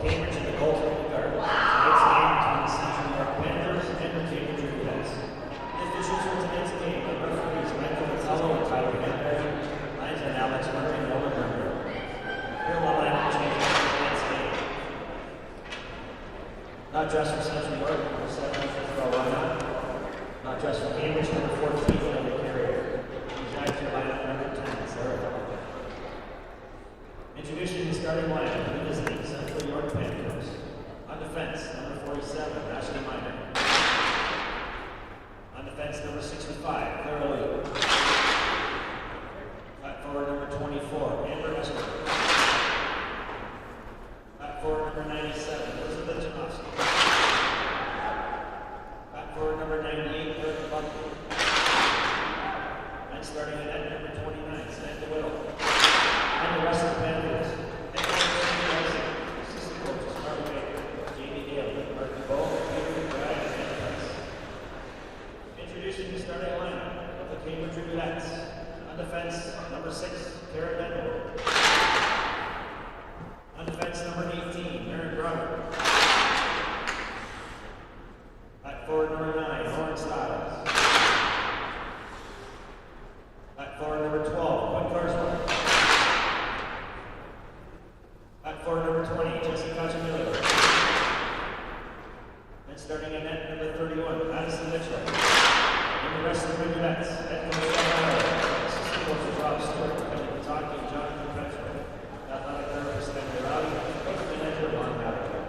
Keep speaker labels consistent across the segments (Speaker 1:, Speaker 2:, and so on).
Speaker 1: Cambridge and the Colton Guard. Tonight's game between the Central York Panthers and the Cambridge Rivulettes. The officials for tonight's game are referees Michael Gonzalo and Tyler Henry, lines and Alex Murray and Nolan Murray. Here will line up change for tonight's game. Not dressed for Central York, number 7, Carolina. Not dressed for Cambridge, number 14, Elliot Carrier. These guys are lineup number 10, Sarah. Introducing the starting lineup for the visiting Central York Panthers. On defense, number 47, Ashley Miner. On defense, number 65, Clara Lee. At forward, number 24, Amber Esper. At forward, number 97, Elizabeth Janowski. At forward, number 98, Eric Buckley. And starting at net, number 29, Samantha Whittle. And the rest of the Panthers. Assistant coaches, Mark Baker, Jamie Daly, Marky Bowe, Peter McBride, and Anna Price. Introducing the starting lineup of the Cambridge Rivulettes. On defense, number 6, Kara Benwood. On defense, number 18, Aaron Brother. At forward, number 9, Lauren Stiles. At forward, number 12, Bud Carswell. At forward, number 20, Jesse Cachamillo. And starting at net, number 31, Madison Mitchell. And the rest of the Rivulettes, Edmund Stefano, assistant coach Rob Stewart, Kelly Pataki, and Jonathan Petro. Athletic director, Spencer Rowdy, coach manager, Ron Haverty.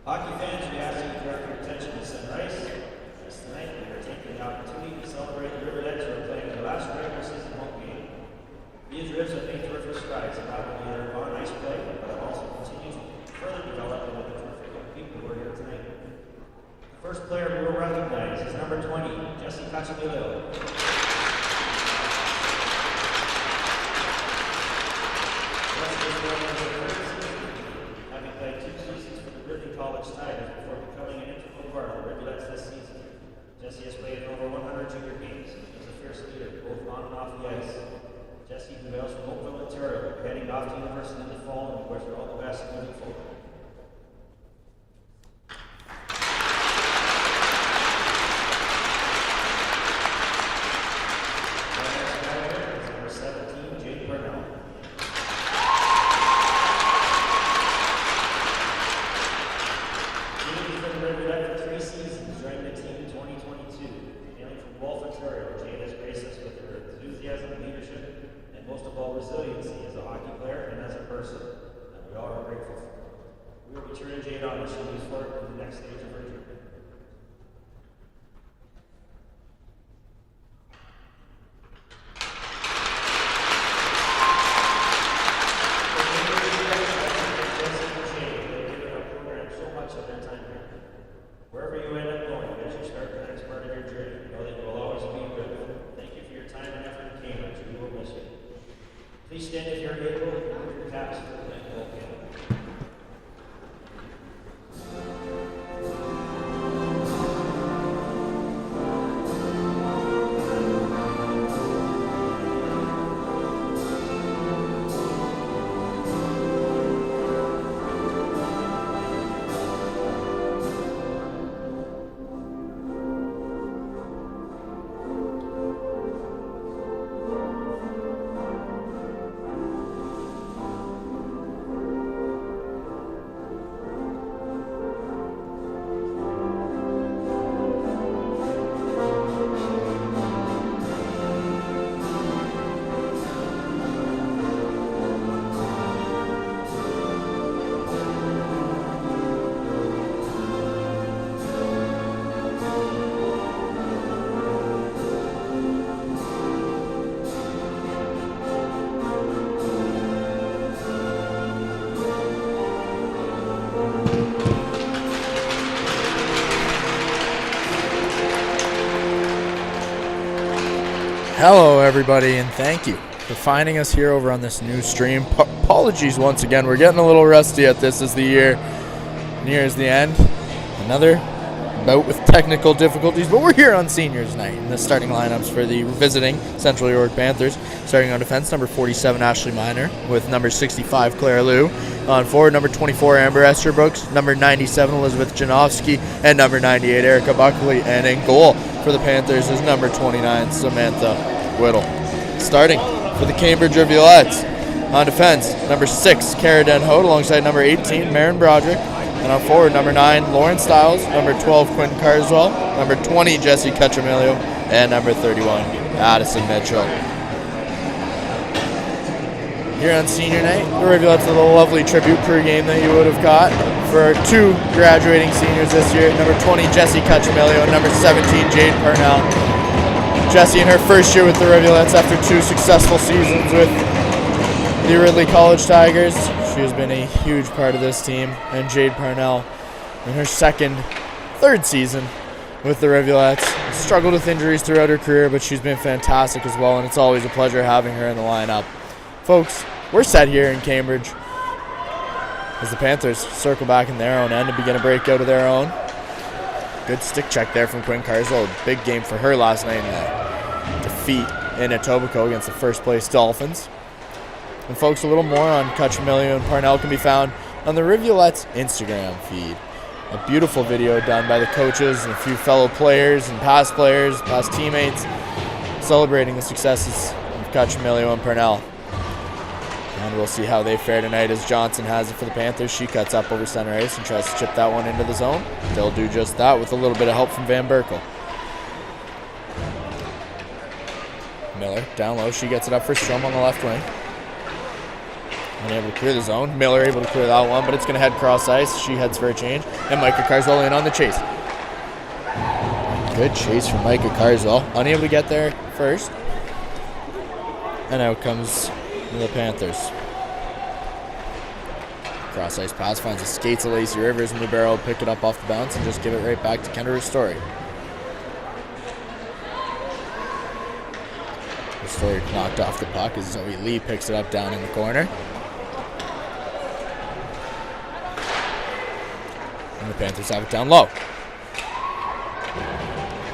Speaker 1: Hockey fans, we ask you to direct your attention to Sunrise. This tonight, we are taking the opportunity to celebrate the Rivulettes who are playing their last regular season home game. These Rivs have made terrific strides in not only their on-ice play, but have also continued to further develop into the terrific young people who are here tonight. The first player we will recognize is number 20, Jesse Cachamillo. Having played 2 seasons for the Ridley College Tigers before becoming an integral part of the Rivulettes this season. Jesse has played in over 100 junior games. He's a fierce leader, both on and off the ice. Jesse hails from Oakville, Ontario, heading off to university in the fall, and we wish her all the best moving forward. Number 17, Jake Burnell. Jake has been Rivulet for 3 seasons, joining the team in 2022. Hailing from Wolf, Ontario, Jade has graced us with her enthusiasm, leadership, and most of all, resiliency as a hockey player and as a person, and we all are grateful for. We will be cheering Jade on as she moves forward to the next stage of her journey. Wherever you end up going, as you start the next part of your journey, know that you will always be with you. Thank you for your time and effort in Cambridge. We will miss you. Please stand if you're able and move your caps for the night goal game.
Speaker 2: Hello, everybody, and thank you for finding us here over on this new stream. Apologies once again. We're getting a little rusty at this as the year nears the end. Another bout with technical difficulties, but we're here on seniors night. And the starting lineups for the visiting Central York Panthers. Starting on defense, number 47, Ashley Miner, with number 65, Claire Liu. On forward, number 24, Amber Esterbrooks, number 97, Elizabeth Janowski, and number 98, Erica Buckley. And in goal for the Panthers is number 29, Samantha Whittle. Starting for the Cambridge Rivulettes. On defense, number 6, Cara Denhout, alongside number 18, Maren Broderick. And on forward, number 9, Lauren Stiles, number 12, Quinn Carswell, number 20, Jessie Cutchamilio, and number 31, Addison Mitchell. Here on senior night, the Rivulettes with a lovely tribute crew game that you would have got for our 2 graduating seniors this year. Number 20, Jessie Cutchamilio, and number 17, Jade Parnell. Jessie in her first year with the Rivulettes after 2 successful seasons with the Ridley College Tigers. She has been a huge part of this team. And Jade Parnell in her third season with the Rivulettes. Struggled with injuries throughout her career, but she's been fantastic as well, and it's always a pleasure having her in the lineup. Folks, we're set here in Cambridge as the Panthers circle back in their own end and begin a breakout of their own. Good stick check there from Quinn Carswell. Big game for her last night in a defeat in Etobicoke against the first place Dolphins. And folks, a little more on Cutchamilio and Parnell can be found on the Rivulettes Instagram feed. A beautiful video done by the coaches and a few fellow players and past teammates, celebrating the successes of Cutchamilio and Parnell. And we'll see how they fare tonight as Johnson has it for the Panthers. She cuts up over center ice and tries to chip that one into the zone. They'll do just that with a little bit of help from Van Berkel. Miller down low. She gets it up for Strom on the left wing. Unable to clear the zone. Miller able to clear that one, but it's going to head cross ice. She heads for a change. And Micah Carswell in on the chase. Good chase from Micah Carswell. Unable to get there first. And out comes the Panthers. Cross ice pass finds the skates of Lacey Rivers, and Lubero will pick it up off the bounce and just give it right back to Kendra Story. Story knocked off the puck as Zoe Lee picks it up down in the corner. And the Panthers have it down low.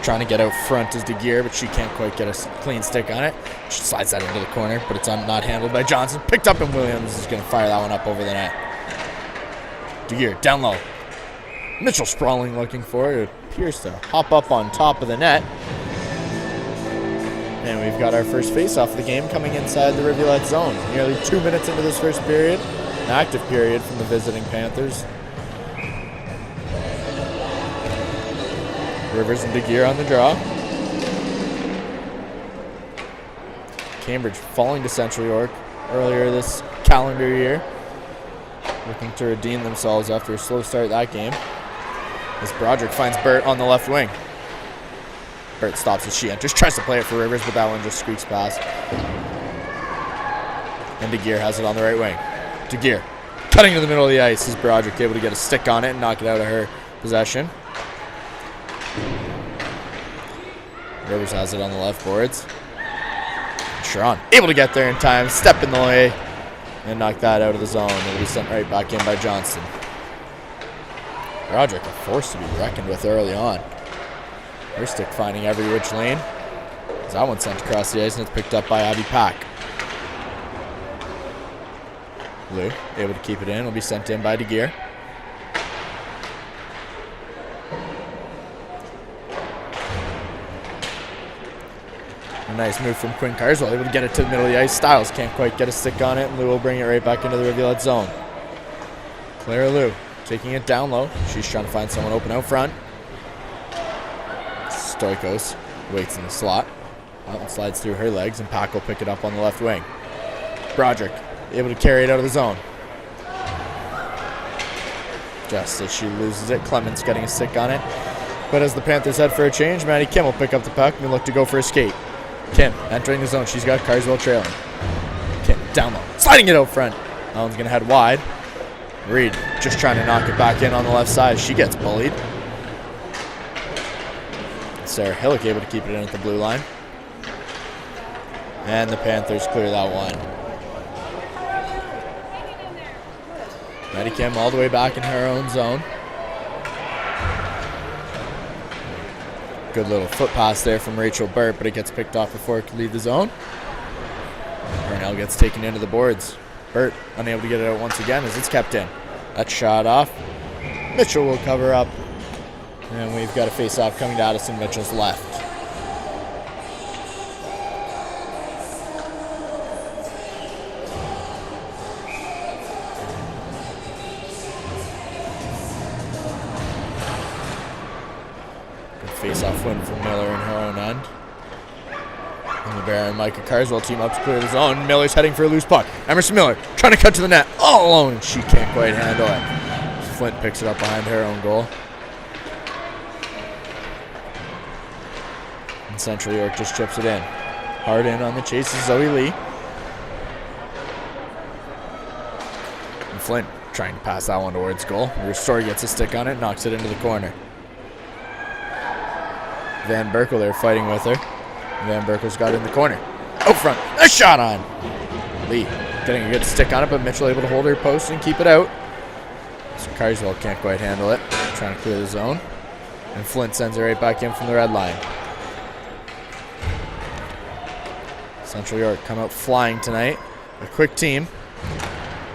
Speaker 2: Trying to get out front is DeGear, but she can't quite get a clean stick on it. She slides that into the corner, but it's not handled by Johnson. Picked up, and Williams is going to fire that one up over the net. DeGear down low. Mitchell sprawling looking for it. It appears to hop up on top of the net. And we've got our first face-off of the game coming inside the Rivulette zone. Nearly 2 minutes into this first period. An active period from the visiting Panthers. Rivers and DeGear on the draw. Cambridge falling to Central York earlier this calendar year. Looking to redeem themselves after a slow start that game. As Broderick finds Burt on the left wing. Burt stops as she enters, tries to play it for Rivers, but that one just squeaks past. And DeGear has it on the right wing. DeGear cutting to the middle of the ice. Is Broderick able to get a stick on it and knock it out of her possession? Rivers has it on the left boards. Sharon able to get there in time, step in the way, and knock that out of the zone. It'll be sent right back in by Johnston. Broderick a force to be reckoned with early on. Her stick finding every which lane. That one sent across the ice and it's picked up by Abby Pack. Lou able to keep it in. Will be sent in by DeGear. A nice move from Quinn Carswell. Able to get it to the middle of the ice. Stiles can't quite get a stick on it. And Lou will bring it right back into the Rivulette zone. Clara Lou taking it down low. She's trying to find someone open out front. Stoikos waits in the slot. And slides through her legs, and Pack will pick it up on the left wing. Broderick able to carry it out of the zone. Just as she loses it, Clemens getting a stick on it. But as the Panthers head for a change, Maddie Kim will pick up the puck and look to go for a skate. Kim entering the zone. She's got Carswell trailing. Kim down low, sliding it out front. That one's going to head wide. Reed just trying to knock it back in on the left side. She gets bullied. Sarah Hillick able to keep it in at the blue line. And the Panthers clear that one. Maddie Kim all the way back in her own zone. Good little foot pass there from Rachel Burt, but it gets picked off before it could leave the zone. Parnell gets taken into the boards. Burt unable to get it out once again as it's kept in. That shot off. Mitchell will cover up. And we've got a face-off coming to Addison Mitchell's left. Good face-off win from Miller in her own end. And LeBaron and Micah Carswell team up to clear the zone. Miller's heading for a loose puck. Emerson Miller trying to cut to the net all alone. She can't quite handle it. Flint picks it up behind her own goal. And Central York just chips it in. Hard in on the chase is Zoe Lee. And Flint trying to pass that one towards goal. Restore gets a stick on it, knocks it into the corner. Van Berkel there fighting with her. Van Berkel's got it in the corner. Out front. A shot on. Lee getting a good stick on it, but Mitchell able to hold her post and keep it out. So Carswell can't quite handle it. Trying to clear the zone. And Flint sends it right back in from the red line. Central York come out flying tonight. A quick team.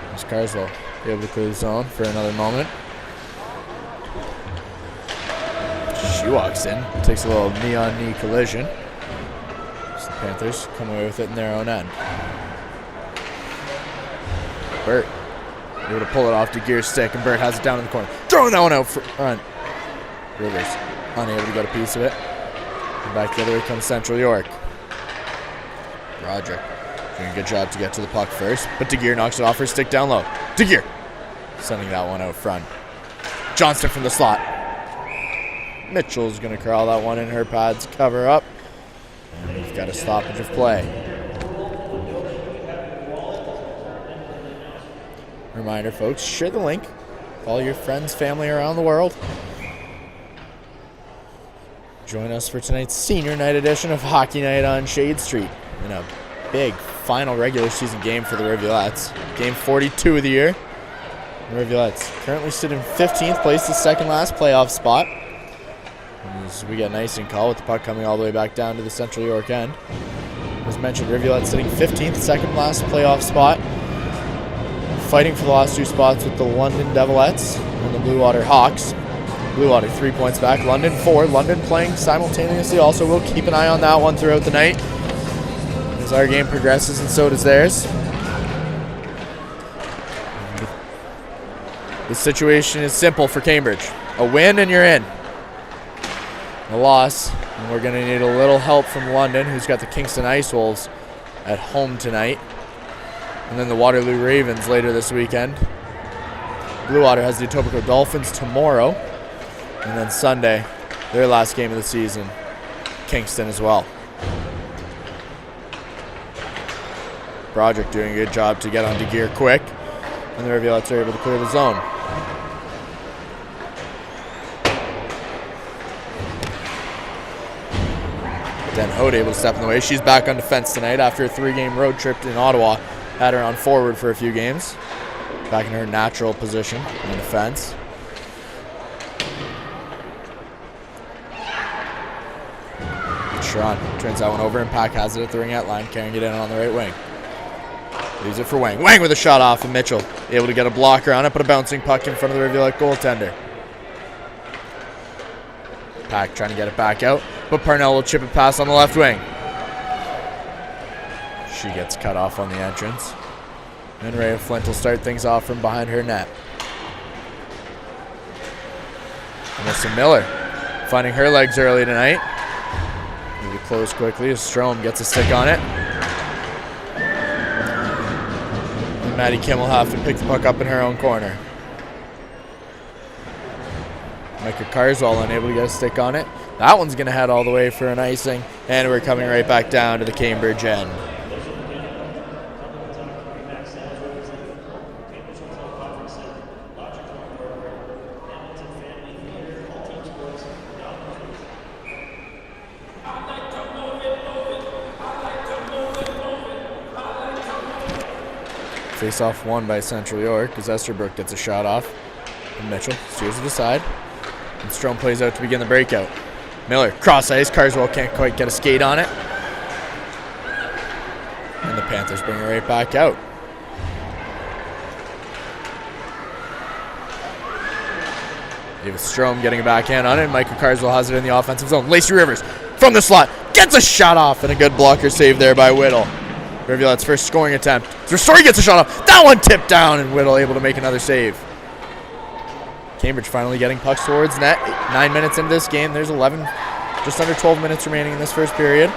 Speaker 2: There's Carswell able to clear the zone for another moment. She walks in. Takes a little knee-on-knee collision. Panthers come away with it in their own end. Burt able to pull it off to Gear's stick, and Burt has it down in the corner. Throwing that one out front. Rivers unable to get a piece of it. And back the other way comes Central York. Roderick doing a good job to get to the puck first, but DeGear knocks it off her stick down low. DeGear sending that one out front. Johnston from the slot. Mitchell's going to crawl that one in her pads, cover up. And we've got a stoppage of play. Reminder, folks, share the link. All your friends, family around the world. Join us for tonight's senior night edition of Hockey Night on Shade Street in a big final regular season game for the Rivulettes. Game 42 of the year. The Rivulettes currently sit in 15th place, the second last playoff spot. As we get an icing call with the puck coming all the way back down to the Central York end. As mentioned, Rivulettes sitting 15th, second last playoff spot. Fighting for the last two spots with the London Devilettes and the Blue Water Hawks. Blue Water 3 points back, London 4. London playing simultaneously also. We'll keep an eye on that one throughout the night as our game progresses, and so does theirs. The situation is simple for Cambridge. A win and you're in. A loss, and we're going to need a little help from London, who's got the Kingston Ice Wolves at home tonight. And then the Waterloo Ravens later this weekend. Blue Water has the Etobicoke Dolphins tomorrow. And then Sunday, their last game of the season, Kingston as well. Broderick doing a good job to get onto gear quick. And the Rivulettes are able to clear the zone. Den Hode able to step in the way. She's back on defense tonight after a 3-game road trip in Ottawa. Had her on forward for a few games. Back in her natural position on defense. Sharon turns that one over, and Pack has it at the ringette line, carrying it in on the right wing. Leaves it for Wang. Wang with a shot off, and Mitchell able to get a blocker on it, but a bouncing puck in front of the Rivulette goaltender. Pack trying to get it back out, but Parnell will chip it past on the left wing. She gets cut off on the entrance. And Rhea Flint will start things off from behind her net. Alyssa Miller finding her legs early tonight. Maybe close quickly as Strom gets a stick on it. And Maddie Kim will have to pick the puck up in her own corner. Micah Carswell unable to get a stick on it. That one's going to head all the way for an icing. And we're coming right back down to the Cambridge end. Face-off won by Central York as Esterbrook gets a shot off. And Mitchell steers it aside. And Strom plays out to begin the breakout. Miller, cross ice. Carswell can't quite get a skate on it. And the Panthers bring it right back out. David Strome getting a backhand on it. Michael Carswell has it in the offensive zone. Lacey Rivers from the slot gets a shot off, and a good blocker save there by Whittle. Rivulette's first scoring attempt. Ristori gets a shot off. That one tipped down, and Whittle able to make another save. Cambridge finally getting pucks towards net. 9 minutes into this game. There's 11, just under 12 minutes remaining in this first period.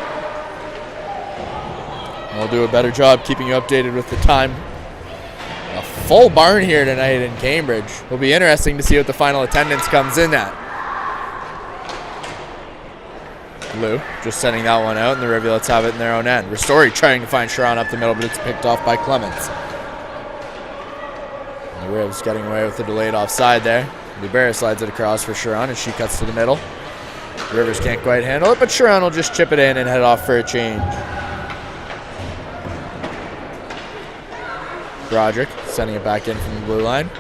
Speaker 2: And we'll do a better job keeping you updated with the time. A full barn here tonight in Cambridge. Will be interesting to see what the final attendance comes in at. Lou just sending that one out, and the Rivulettes have it in their own end. Ristori trying to find Sharon up the middle, but it's picked off by Clements. And the Rivs getting away with the delayed offside there. Libera slides it across for Sharon as she cuts to the middle. The Rivers can't quite handle it, but Sharon will just chip it in and head off for a change. Broderick sending it back in from the blue line.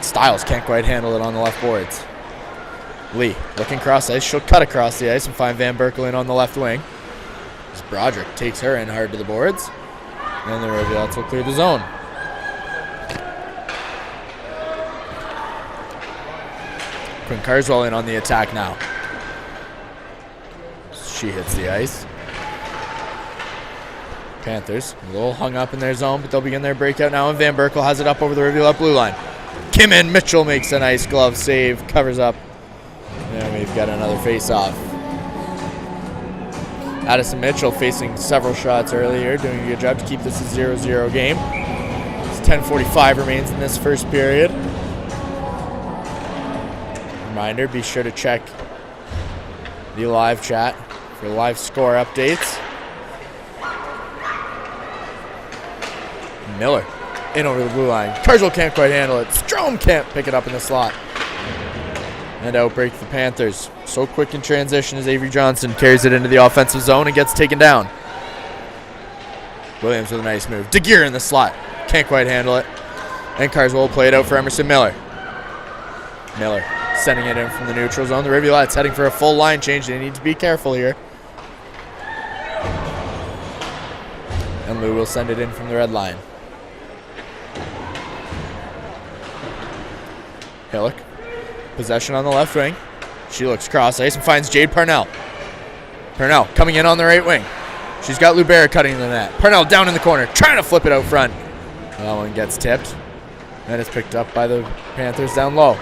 Speaker 2: Stiles can't quite handle it on the left boards. Lee looking cross ice. She'll cut across the ice and find Van Berkel in on the left wing. As Broderick takes her in hard to the boards. And the Rivulettes will clear the zone. Quinn Carswell in on the attack now. She hits the ice. Panthers a little hung up in their zone, but they'll begin their breakout now, and Van Berkel has it up over the Rivulet blue line. Kim in. Mitchell makes a nice glove save, covers up. And we've got another face-off. Addison Mitchell facing several shots earlier, doing a good job to keep this a 0-0 game. It's 10:45 remains in this first period. Reminder, be sure to check the live chat for live score updates. Miller in over the blue line. Carswell can't quite handle it. Strome can't pick it up in the slot. And outbreak the Panthers. So quick in transition as Avery Johnson carries it into the offensive zone and gets taken down. Williams with a nice move. DeGear in the slot. Can't quite handle it. And Carswell will play it out for Emerson Miller. Miller sending it in from the neutral zone. The Rivulettes heading for a full line change. They need to be careful here. And Lou will send it in from the red line. Hillock. Possession on the left wing. She looks cross ice and finds Jade Parnell. Parnell coming in on the right wing. She's got Lubera cutting the net. Parnell down in the corner, trying to flip it out front. That one gets tipped. And it's picked up by the Panthers down low.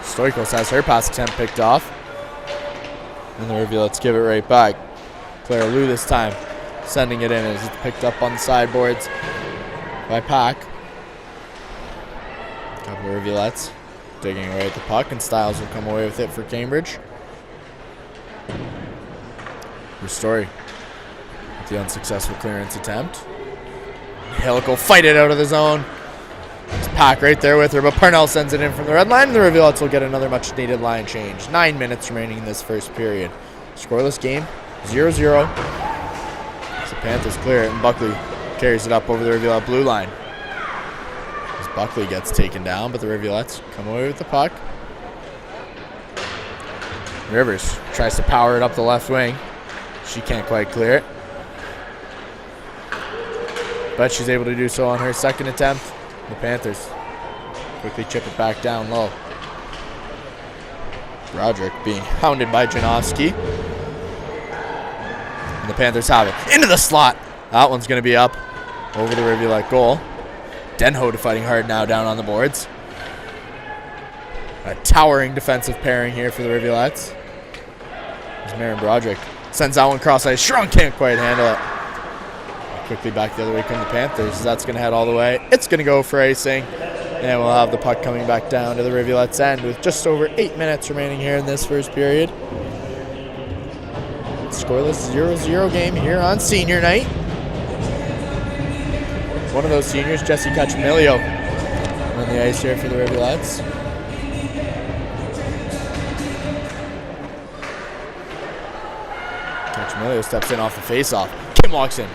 Speaker 2: Stoikos has her pass attempt picked off. And the Rivulettes give it right back. Claire Lou this time, sending it in as it's picked up on the sideboards by Pack. Couple of Rivulettes digging away at the puck, and Stiles will come away with it for Cambridge. Ristori with the unsuccessful clearance attempt. Hillock will fight it out of the zone. It's Pack right there with her, but Parnell sends it in from the red line, and the Rivulettes will get another much-needed line change. 9 minutes remaining in this first period. Scoreless game, 0-0. As the Panthers clear it, and Buckley carries it up over the Rivulet blue line. As Buckley gets taken down, but the Rivulettes come away with the puck. Rivers tries to power it up the left wing. She can't quite clear it, but she's able to do so on her second attempt. The Panthers quickly chip it back down low. Broderick being hounded by Janowski. And the Panthers have it. Into the slot. That one's going to be up over the Rivulet goal. Denhode fighting hard now down on the boards. A towering defensive pairing here for the Rivulettes. As Maren Broderick sends that one cross ice. Strong can't quite handle it. Quickly back the other way come the Panthers. That's going to head all the way. It's going to go for icing. And we'll have the puck coming back down to the Rivulet's end with just over 8 minutes remaining here in this first period. Scoreless 0-0 game here on senior night. One of those seniors, Jesse Cachamilio, on the ice here for the Rivulettes. Cachamilio steps in off the face-off. Kim walks in.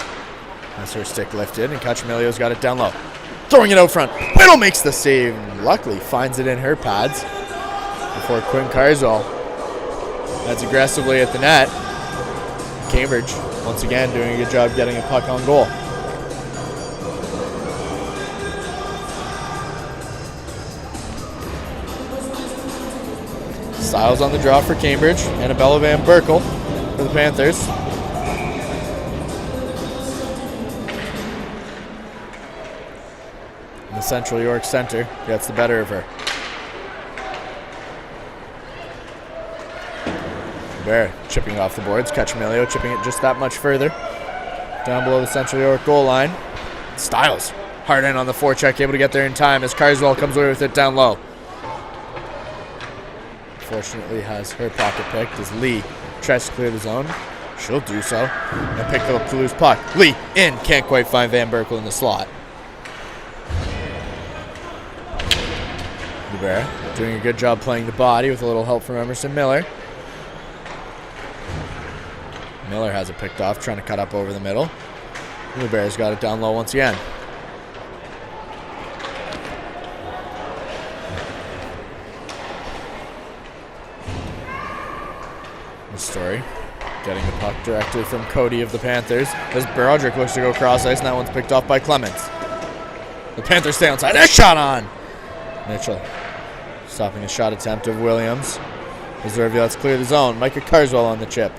Speaker 2: Has her stick lifted, and Cachamilio's got it down low. Throwing it out front. Whittle makes the save, and luckily finds it in her pads for Quinn Carswell. Heads aggressively at the net. Cambridge, once again, doing a good job getting a puck on goal. Styles on the draw for Cambridge. Annabella Van Berkel for the Panthers. And the Central York center gets the better of her. Bear chipping off the boards. Cacciamelio chipping it just that much further. Down below the Central York goal line. Styles hard in on the forecheck, able to get there in time as Carswell comes away with it down low. Fortunately has her pocket picked as Lee tries to clear the zone. She'll do so. And pick up the loose puck. Lee in. Can't quite find Van Berkel in the slot. Bear doing a good job playing the body with a little help from Emerson Miller. Miller has it picked off, trying to cut up over the middle. The Bears got it down low once again. Story getting the puck directly from Cody of the Panthers as Broderick looks to go cross ice, and that one's picked off by Clements. The Panthers stay onside. A shot on Mitchell, stopping a shot attempt of Williams as the Rivulettes clear the zone. Micah Carswell on the chip.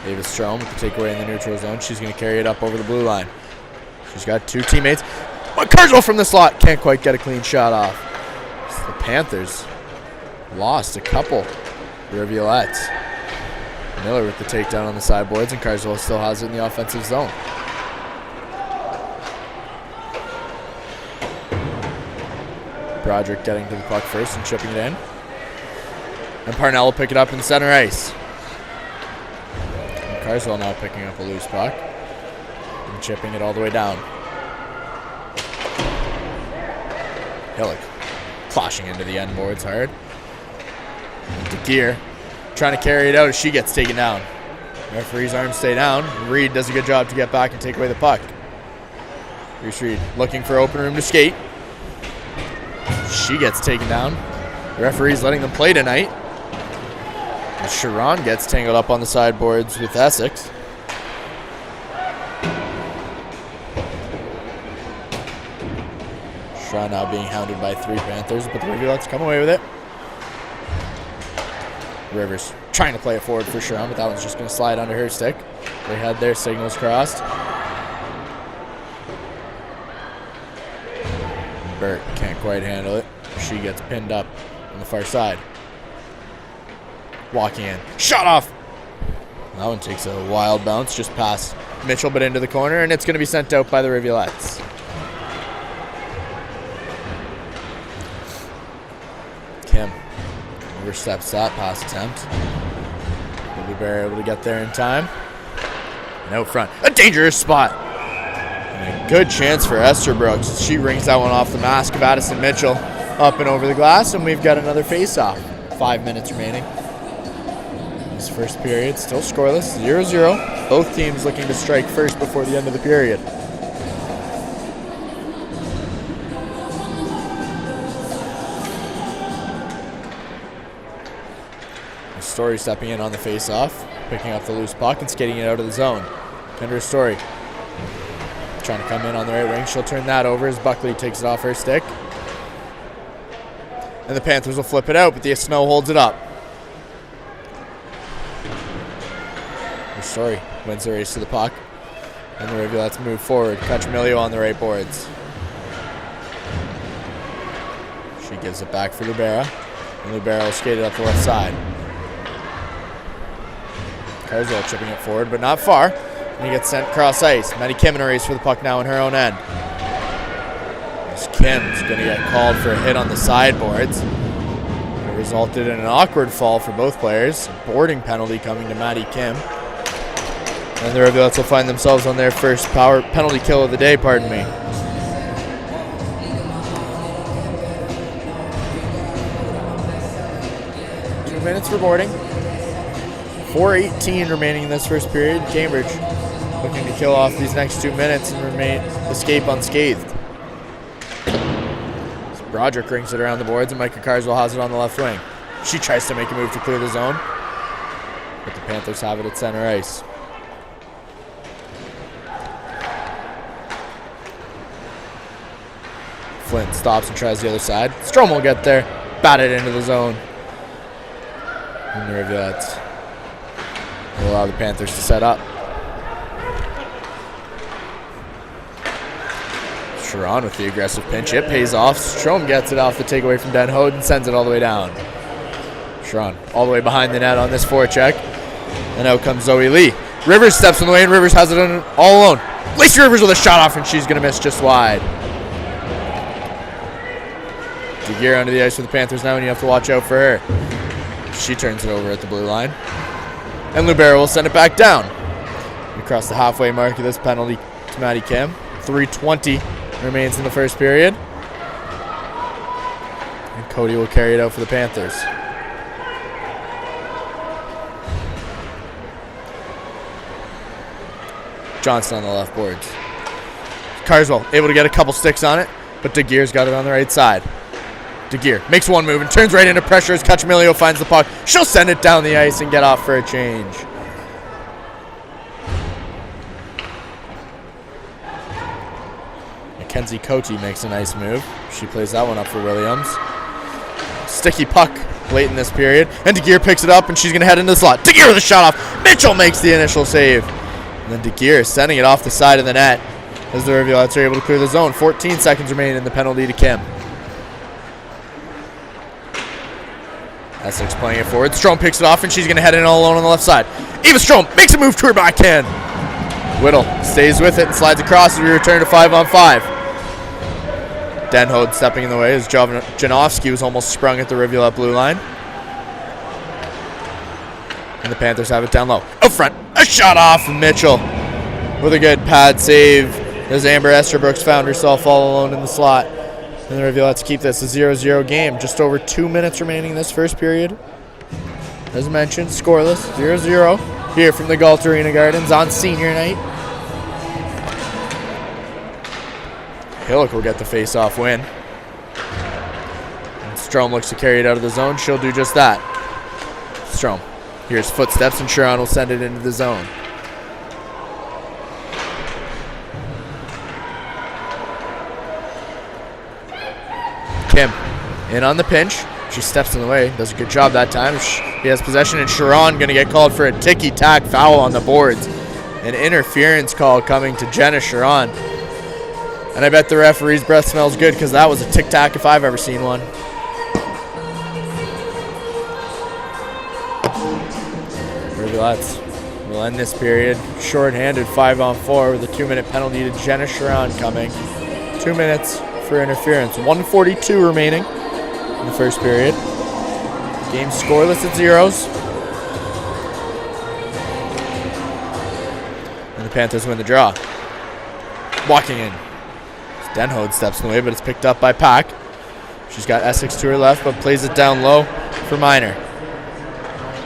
Speaker 2: Davis Strom with the takeaway in the neutral zone. She's going to carry it up over the blue line. She's got two teammates. But Carswell from the slot can't quite get a clean shot off. The Panthers lost a couple. The Rivulettes. Miller with the takedown on the sideboards, and Carswell still has it in the offensive zone. Broderick getting to the puck first and chipping it in. And Parnell will pick it up in center ice. And Carswell now picking up a loose puck and chipping it all the way down. Hillick clashing into the end boards hard. DeGear trying to carry it out as she gets taken down. Referee's arms stay down. Reed does a good job to get back and take away the puck. Reese Reed looking for open room to skate. She gets taken down. The referee's letting them play tonight. And Sharon gets tangled up on the sideboards with Essex. Sharon now being hounded by three Panthers, but the Rivulettes come away with it. Rivers trying to play it forward for Sharon, but that one's just going to slide under her stick. They had their signals crossed. Burt can't quite handle it. She gets pinned up on the far side. Walking in. Shot off! That one takes a wild bounce just past Mitchell, but into the corner, and it's going to be sent out by the Rivulettes. Kim oversteps that pass attempt. Will be able to get there in time. And out front, a dangerous spot. And a good chance for Esther Brooks. She rings that one off the mask of Addison Mitchell up and over the glass, and we've got another face-off. 5 minutes remaining. This first period still scoreless, 0-0. Both teams looking to strike first before the end of the period. Story stepping in on the face-off, picking up the loose puck and skating it out of the zone. Kendra Story trying to come in on the right wing. She'll turn that over as Buckley takes it off her stick. And the Panthers will flip it out, but the Snow holds it up. Story wins the race to the puck. And the Rivulettes move forward. Cacciamelio on the right boards. She gives it back for Lubera. And Lubera will skate it up the left side. Carswell chipping it forward, but not far. And he gets sent cross ice. Maddie Kim in a race for the puck now in her own end. As Kim's going to get called for a hit on the sideboards. It resulted in an awkward fall for both players. A boarding penalty coming to Maddie Kim. And the Rivulettes will find themselves on their first power penalty kill of the day, pardon me. Two minutes for boarding. 4:18 remaining in this first period. Cambridge looking to kill off these next 2 minutes and escape unscathed. Broderick rings it around the boards, and Micah Carswell has it on the left wing. She tries to make a move to clear the zone, but the Panthers have it at center ice. Flint stops and tries the other side. Strom will get there, bat it into the zone. And the Rivulettes will allow the Panthers to set up. Sharon with the aggressive pinch. It pays off. Strom gets it off the takeaway from Den Hode and sends it all the way down. Sharon all the way behind the net on this forecheck. And out comes Zoe Lee. Rivers steps in the way, and Rivers has it all alone. Lacey Rivers with a shot off, and she's going to miss just wide. DeGear under the ice for the Panthers now, and you have to watch out for her. She turns it over at the blue line. And Lubera will send it back down. Across the halfway mark of this penalty to Maddie Kim. 3:20 remains in the first period. And Cody will carry it out for the Panthers. Johnson on the left boards. Carswell able to get a couple sticks on it, but DeGear's got it on the right side. DeGear makes one move and turns right into pressure as Cacciamilio finds the puck. She'll send it down the ice and get off for a change. Mackenzie Cote makes a nice move. She plays that one up for Williams. Sticky puck late in this period, and DeGear picks it up, and she's going to head into the slot. DeGear with a shot off. Mitchell makes the initial save. And then DeGear sending it off the side of the net as the Rivulettes are able to clear the zone. 14 seconds remain in the penalty to Kim. Essex playing it forward. Strom picks it off, and she's going to head in all alone on the left side. Eva Strom makes a move to her backhand. Whittle stays with it and slides across as we return to 5-on-5. Den Hode stepping in the way as Janowski was almost sprung at the Rivulette blue line. And the Panthers have it down low. Out front, a shot off from Mitchell with a good pad save as Amber Esterbrooks found herself all alone in the slot. And the Rivulettes keep this a 0-0 game. Just over 2 minutes remaining in this first period. As mentioned, scoreless, 0-0 here from the Galt Arena Gardens on senior night. Hillock will get the face-off win. And Strom looks to carry it out of the zone. She'll do just that. Strom. Here's footsteps, and Sharon will send it into the zone. Kim in on the pinch. She steps in the way, does a good job that time. He has possession, and Sharon going to get called for a ticky-tack foul on the boards. An interference call coming to Jenna Sharon. And I bet the referee's breath smells good because that was a tic-tac if I've ever seen one. Rivulettes will end this period short-handed 5-on-4 with a 2-minute penalty to Jenna Sharon coming. 2 minutes for interference. 1:42 remaining in the first period. Game scoreless at zeros. And the Panthers win the draw. Walking in. Den Hode steps in the way, but it's picked up by Pack. She's got Essex to her left, but plays it down low for Minor.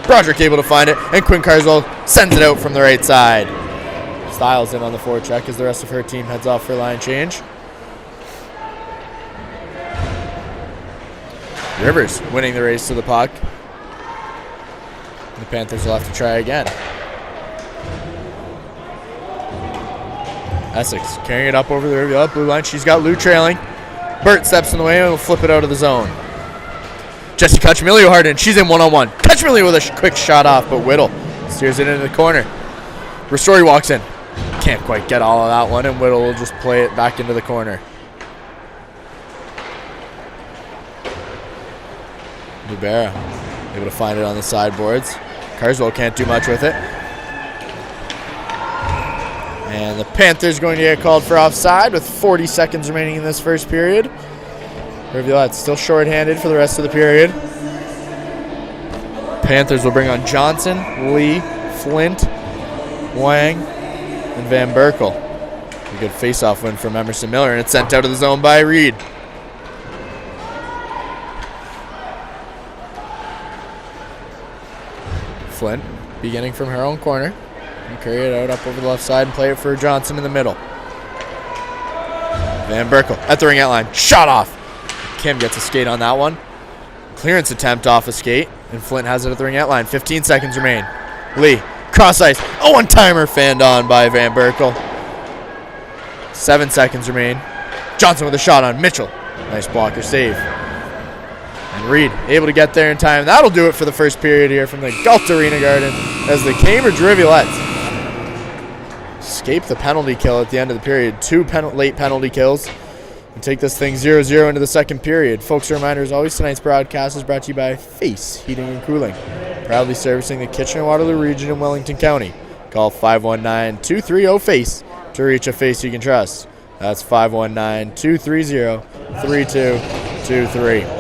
Speaker 2: Broderick able to find it, and Quinn Carswell sends it out from the right side. Styles in on the forecheck as the rest of her team heads off for line change. Rivers winning the race to the puck. The Panthers will have to try again. Essex carrying it up over the Rivulet blue line. She's got Lou trailing. Burt steps in the way and will flip it out of the zone. Jesse Cacciamilio hard in. She's in one-on-one. Cacciamilio with a quick shot off, but Whittle steers it into the corner. Ristori walks in. Can't quite get all of that one, and Whittle will just play it back into the corner. Lubera able to find it on the sideboards. Carswell can't do much with it. And the Panthers going to get called for offside with 40 seconds remaining in this first period. Rivulette's still short-handed for the rest of the period. Panthers will bring on Johnson, Lee, Flint, Wang, and Van Berkel. A good face-off win from Emerson Miller, and it's sent out of the zone by Reed. Flint beginning from her own corner. And carry it out up over the left side and play it for Johnson in the middle. Van Berkel at the ring out line. Shot off. Kim gets a skate on that one. Clearance attempt off a skate, and Flint has it at the ring out line. 15 seconds remain. Lee, cross ice. A one-timer fanned on by Van Berkel. 7 seconds remain. Johnson with a shot on Mitchell. Nice blocker save. And Reed able to get there in time. That'll do it for the first period here from the Galt Arena Garden as the Cambridge Rivulettes escape the penalty kill at the end of the period. 2 late penalty kills. And take this thing 0-0 into the second period. Folks, a reminder as always, tonight's broadcast is brought to you by Face Heating and Cooling, proudly servicing the Kitchener-Waterloo region in Wellington County. Call 519-230-FACE to reach a face you can trust. That's 519-230-3223.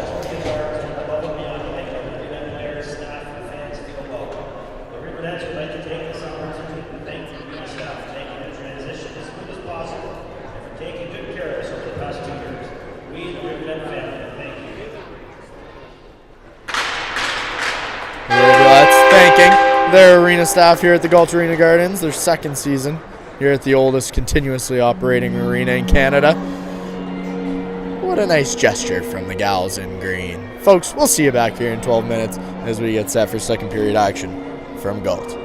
Speaker 2: Their arena staff here at the Galt Arena Gardens, their second season here at the oldest continuously operating arena in Canada. What a nice gesture from the gals in green. Folks, we'll see you back here in 12 minutes as we get set for second period action from Galt.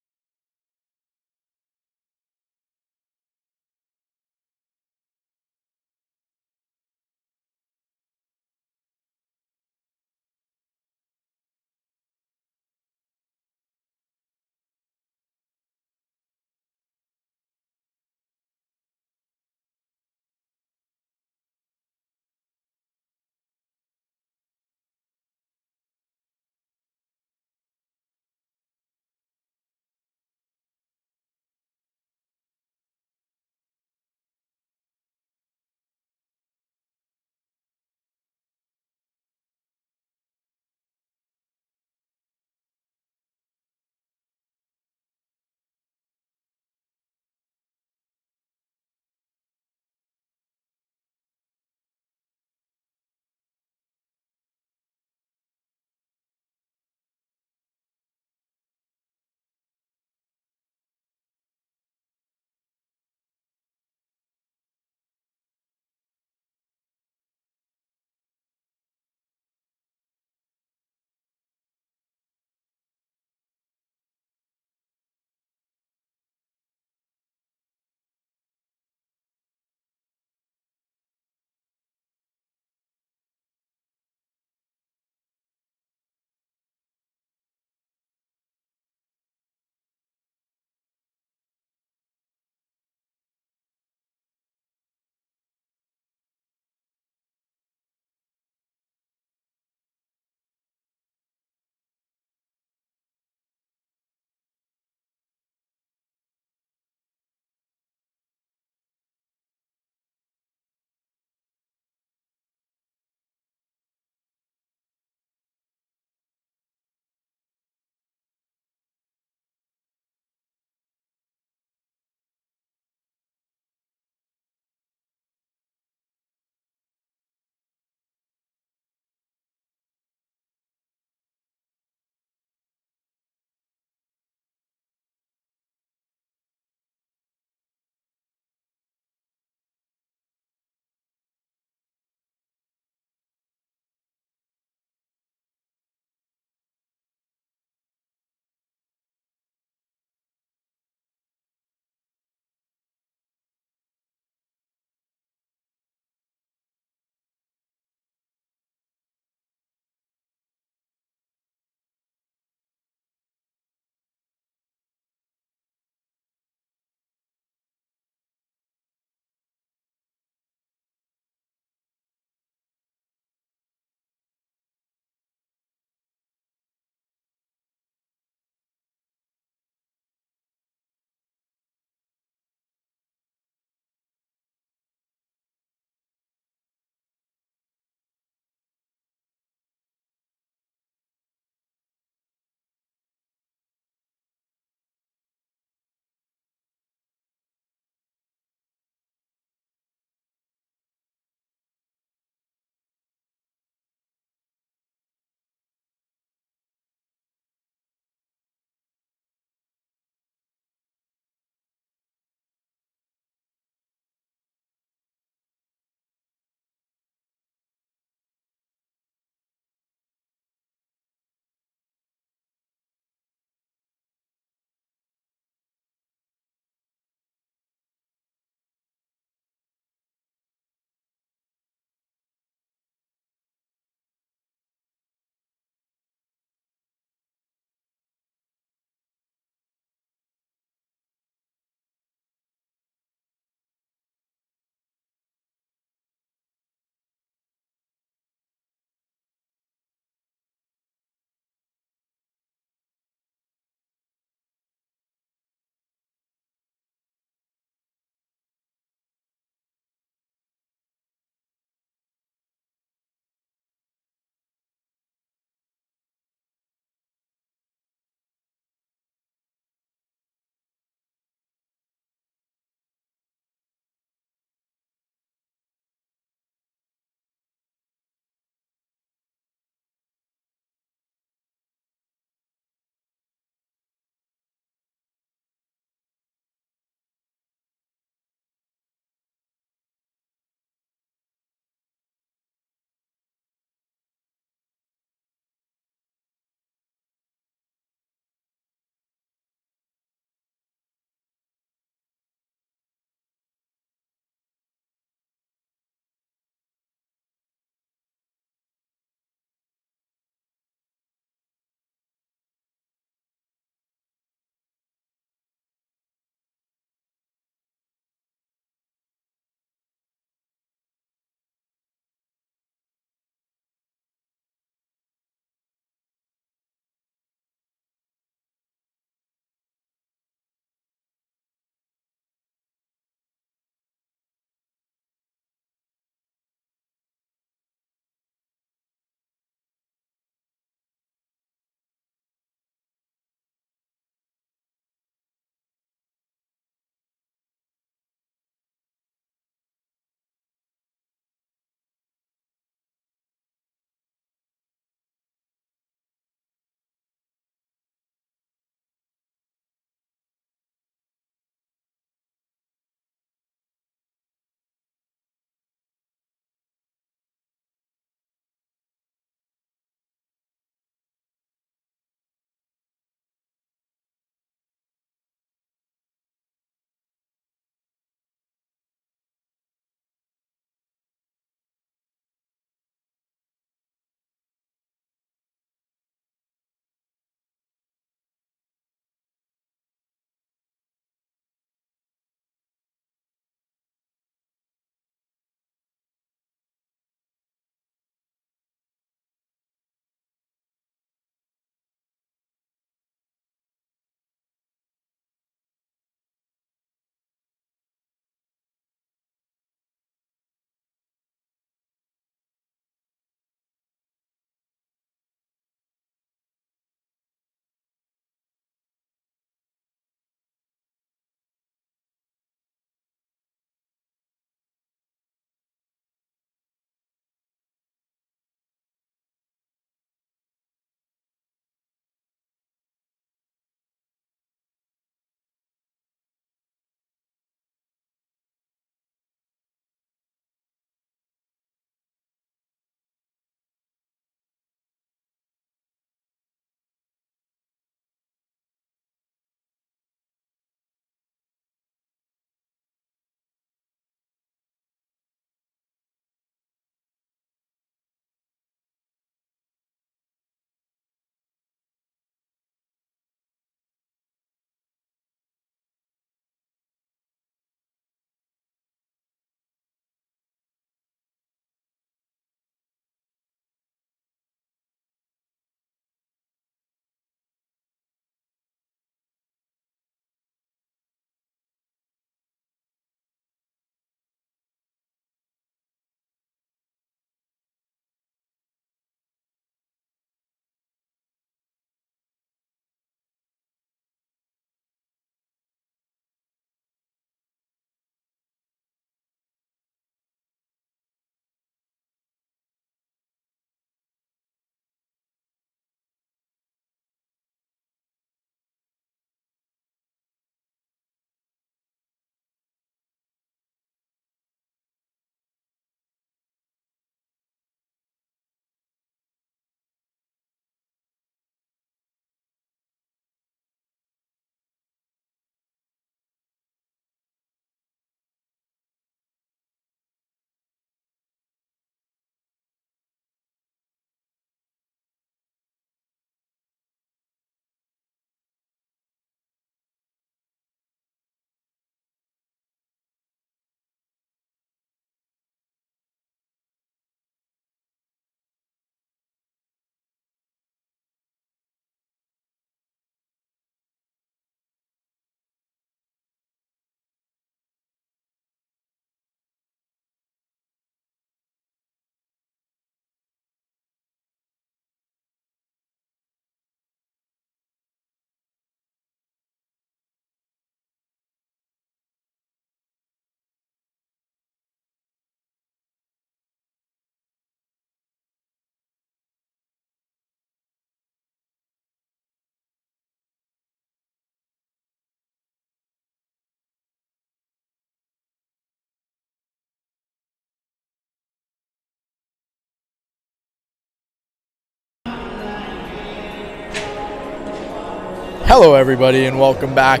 Speaker 2: Hello everybody and welcome back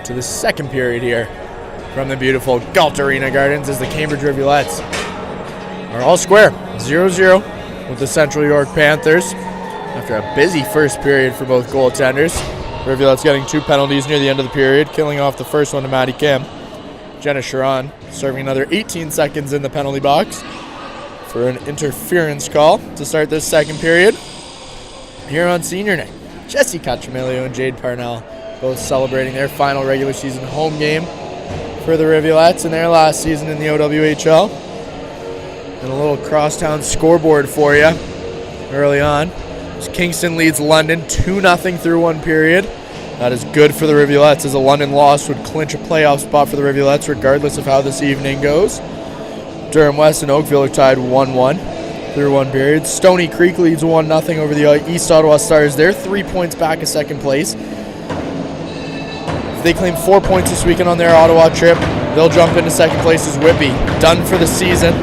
Speaker 2: to the second period here from the beautiful Galt Arena Gardens as the Cambridge Rivulettes are all square, 0-0 with the Central York Panthers after a busy first period for both goaltenders. Rivulettes getting 2 penalties near the end of the period, killing off the first one to Maddie Kim. Jenna Sharon serving another 18 seconds in the penalty box for an interference call to start this second period. Here on senior night, Jesse Cotramilio and Jade Parnell both celebrating their final regular season home game for the Rivulettes in their last season in the OWHL. And a little crosstown scoreboard for you early on. Kingston leads London 2-0 through one period. That is good for the Rivulettes, as a London loss would clinch a playoff spot for the Rivulettes regardless of how this evening goes. Durham West and Oakville are tied 1-1 through one period. Stony Creek leads 1-0 over the East Ottawa Stars. They're 3 points back of second place. If they claim 4 points this weekend on their Ottawa trip, they'll jump into second place as Whitby. Done for the season.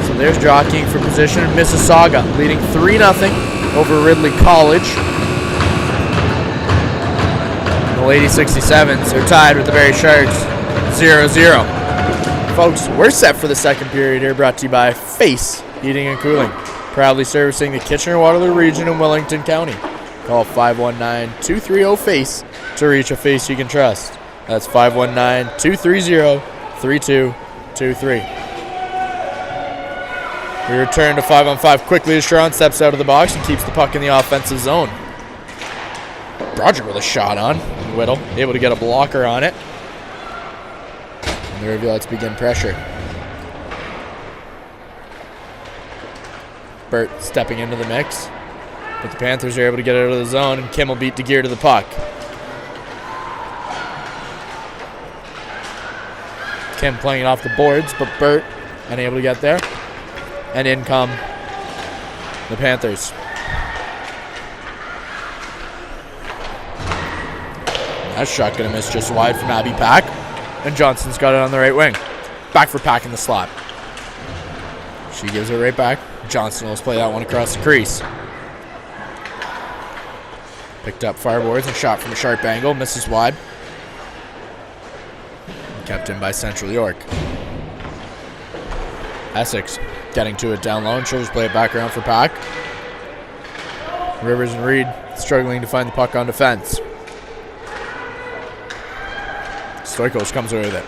Speaker 2: So there's jockeying for position in Mississauga, leading 3-0 over Ridley College. The Lady 67s are tied with the Barrie Sharks, 0-0. Folks, we're set for the second period here, brought to you by Face Heating and Cooling, proudly servicing the Kitchener-Waterloo region in Wellington County. Call 519-230-FACE to reach a face you can trust. That's 519-230-3223. We return to 5-on-5 quickly as Sharon steps out of the box and keeps the puck in the offensive zone. Broderick with a shot on. Whittle able to get a blocker on it. And the Rivulettes begin pressure. Burt stepping into the mix. But the Panthers are able to get out of the zone, and Kim will beat DeGear to the puck. Kim playing it off the boards, but Burt unable to get there. And in come the Panthers. That shot going to miss just wide from Abby Pack. And Johnson's got it on the right wing. Back for Pack in the slot. She gives it right back. Johnson will play that one across the crease. Picked up fireboards and shot from a sharp angle. Misses wide. Kept in by Central York. Essex getting to it down low, and she'll just play it back around for Pack. Rivers and Reed struggling to find the puck on defense. Stoikos comes away with it.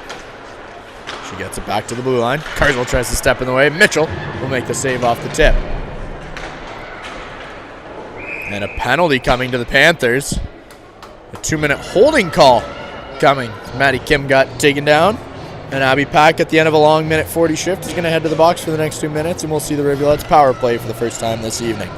Speaker 2: She gets it back to the blue line. Carswell tries to step in the way. Mitchell will make the save off the tip. And a penalty coming to the Panthers. A 2-minute holding call coming. Maddie Kim got taken down. And Abby Pack at the end of a long minute 40 shift is going to head to the box for the next 2 minutes, and we'll see the Rivulettes power play for the first time this evening.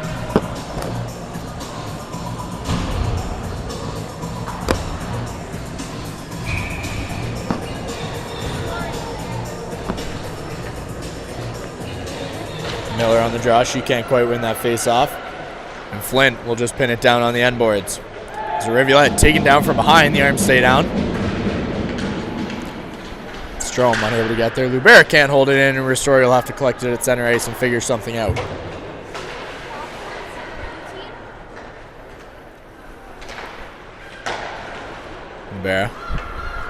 Speaker 2: Miller on the draw. She can't quite win that face-off. And Flint will just pin it down on the end boards. As a Rivulette taken down from behind, the arms stay down. Strom unable to get there. Lubera can't hold it in, and Ristori will have to collect it at center ice and figure something out. Lubera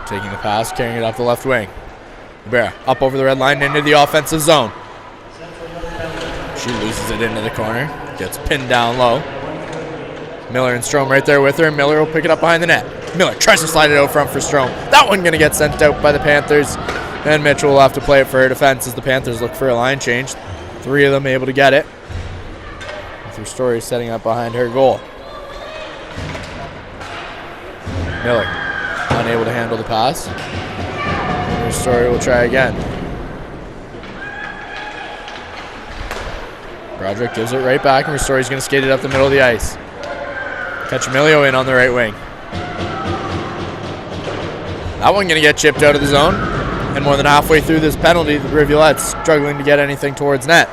Speaker 2: taking the pass, carrying it up the left wing. Lubera up over the red line into the offensive zone. She loses it into the corner. Gets pinned down low. Miller and Strom right there with her. Miller will pick it up behind the net. Miller tries to slide it out front for Strom. That one going to get sent out by the Panthers. And Mitchell will have to play it for her defense as the Panthers look for a line change. 3 of them able to get it. With Ristori setting up behind her goal. Miller unable to handle the pass. Ristori will try again. Broderick gives it right back, and Ristori's going to skate it up the middle of the ice. Cacciamilio in on the right wing. That one going to get chipped out of the zone. And more than halfway through this penalty, the Rivulettes struggling to get anything towards net.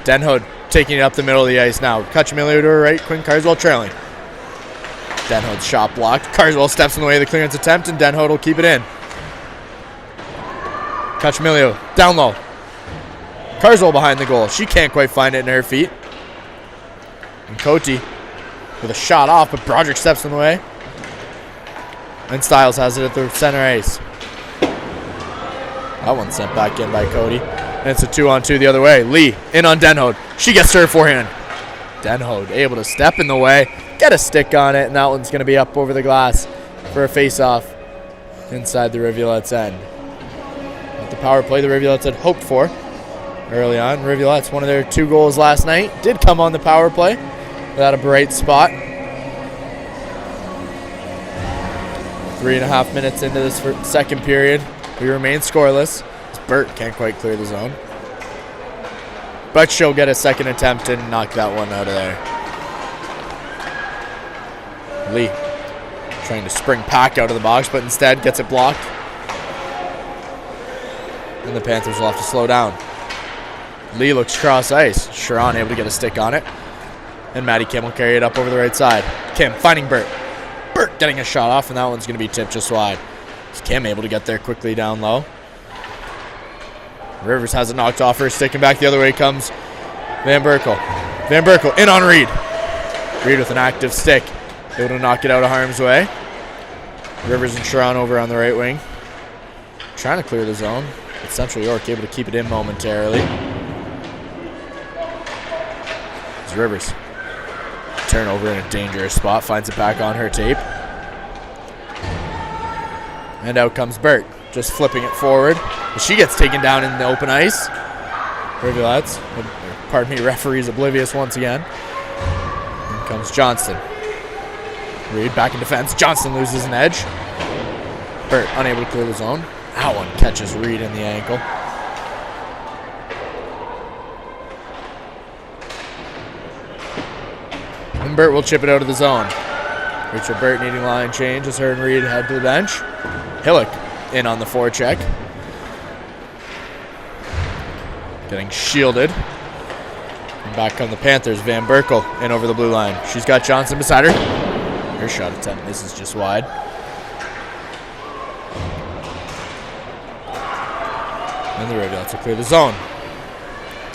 Speaker 2: Denhood taking it up the middle of the ice now. Cacciamilio to her right, Quinn Carswell trailing. Denhood's shot blocked. Carswell steps in the way of the clearance attempt, and Denhood will keep it in. Cacciamilio down low. Carswell behind the goal. She can't quite find it in her feet. And Cote with a shot off, but Broderick steps in the way. And Styles has it at the center ice. That one sent back in by Cody. And it's a 2-on-2 the other way. Lee in on Denhode. She gets to her forehand. Denhode able to step in the way, get a stick on it, and that one's going to be up over the glass for a face-off inside the Rivulettes' end. Not the power play the Rivulettes had hoped for early on. Rivulettes, one of their 2 goals last night, did come on the power play without a bright spot. 3.5 minutes into this second period. We remain scoreless. Burt can't quite clear the zone. But she'll get a second attempt and knock that one out of there. Lee trying to spring Pack out of the box, but instead gets it blocked. And the Panthers will have to slow down. Lee looks cross ice. Sharon able to get a stick on it. And Maddie Kim will carry it up over the right side. Kim finding Burt. Burt getting a shot off, and that one's going to be tipped just wide. It's Kim able to get there quickly down low. Rivers has it knocked off her stick, and back the other way comes Van Berkel. Van Berkel in on Reed. Reed with an active stick, able to knock it out of harm's way. Rivers and Sharon over on the right wing, trying to clear the zone, but Central York able to keep it in momentarily. It's Rivers. Turnover in a dangerous spot, finds it back on her tape. And out comes Burt, just flipping it forward. She gets taken down in the open ice. Rivulettes, referee's oblivious once again. In comes Johnston. Reed back in defense. Johnston loses an edge. Burt unable to clear the zone. That one catches Reed in the ankle. And Burt will chip it out of the zone. Rachel Burt needing line change as her and Reed head to the bench. Hillock in on the forecheck. Getting shielded. And back come the Panthers. Van Berkel in over the blue line. She's got Johnson beside her. Her shot attempt misses just wide. And the Rivulettes will clear the zone.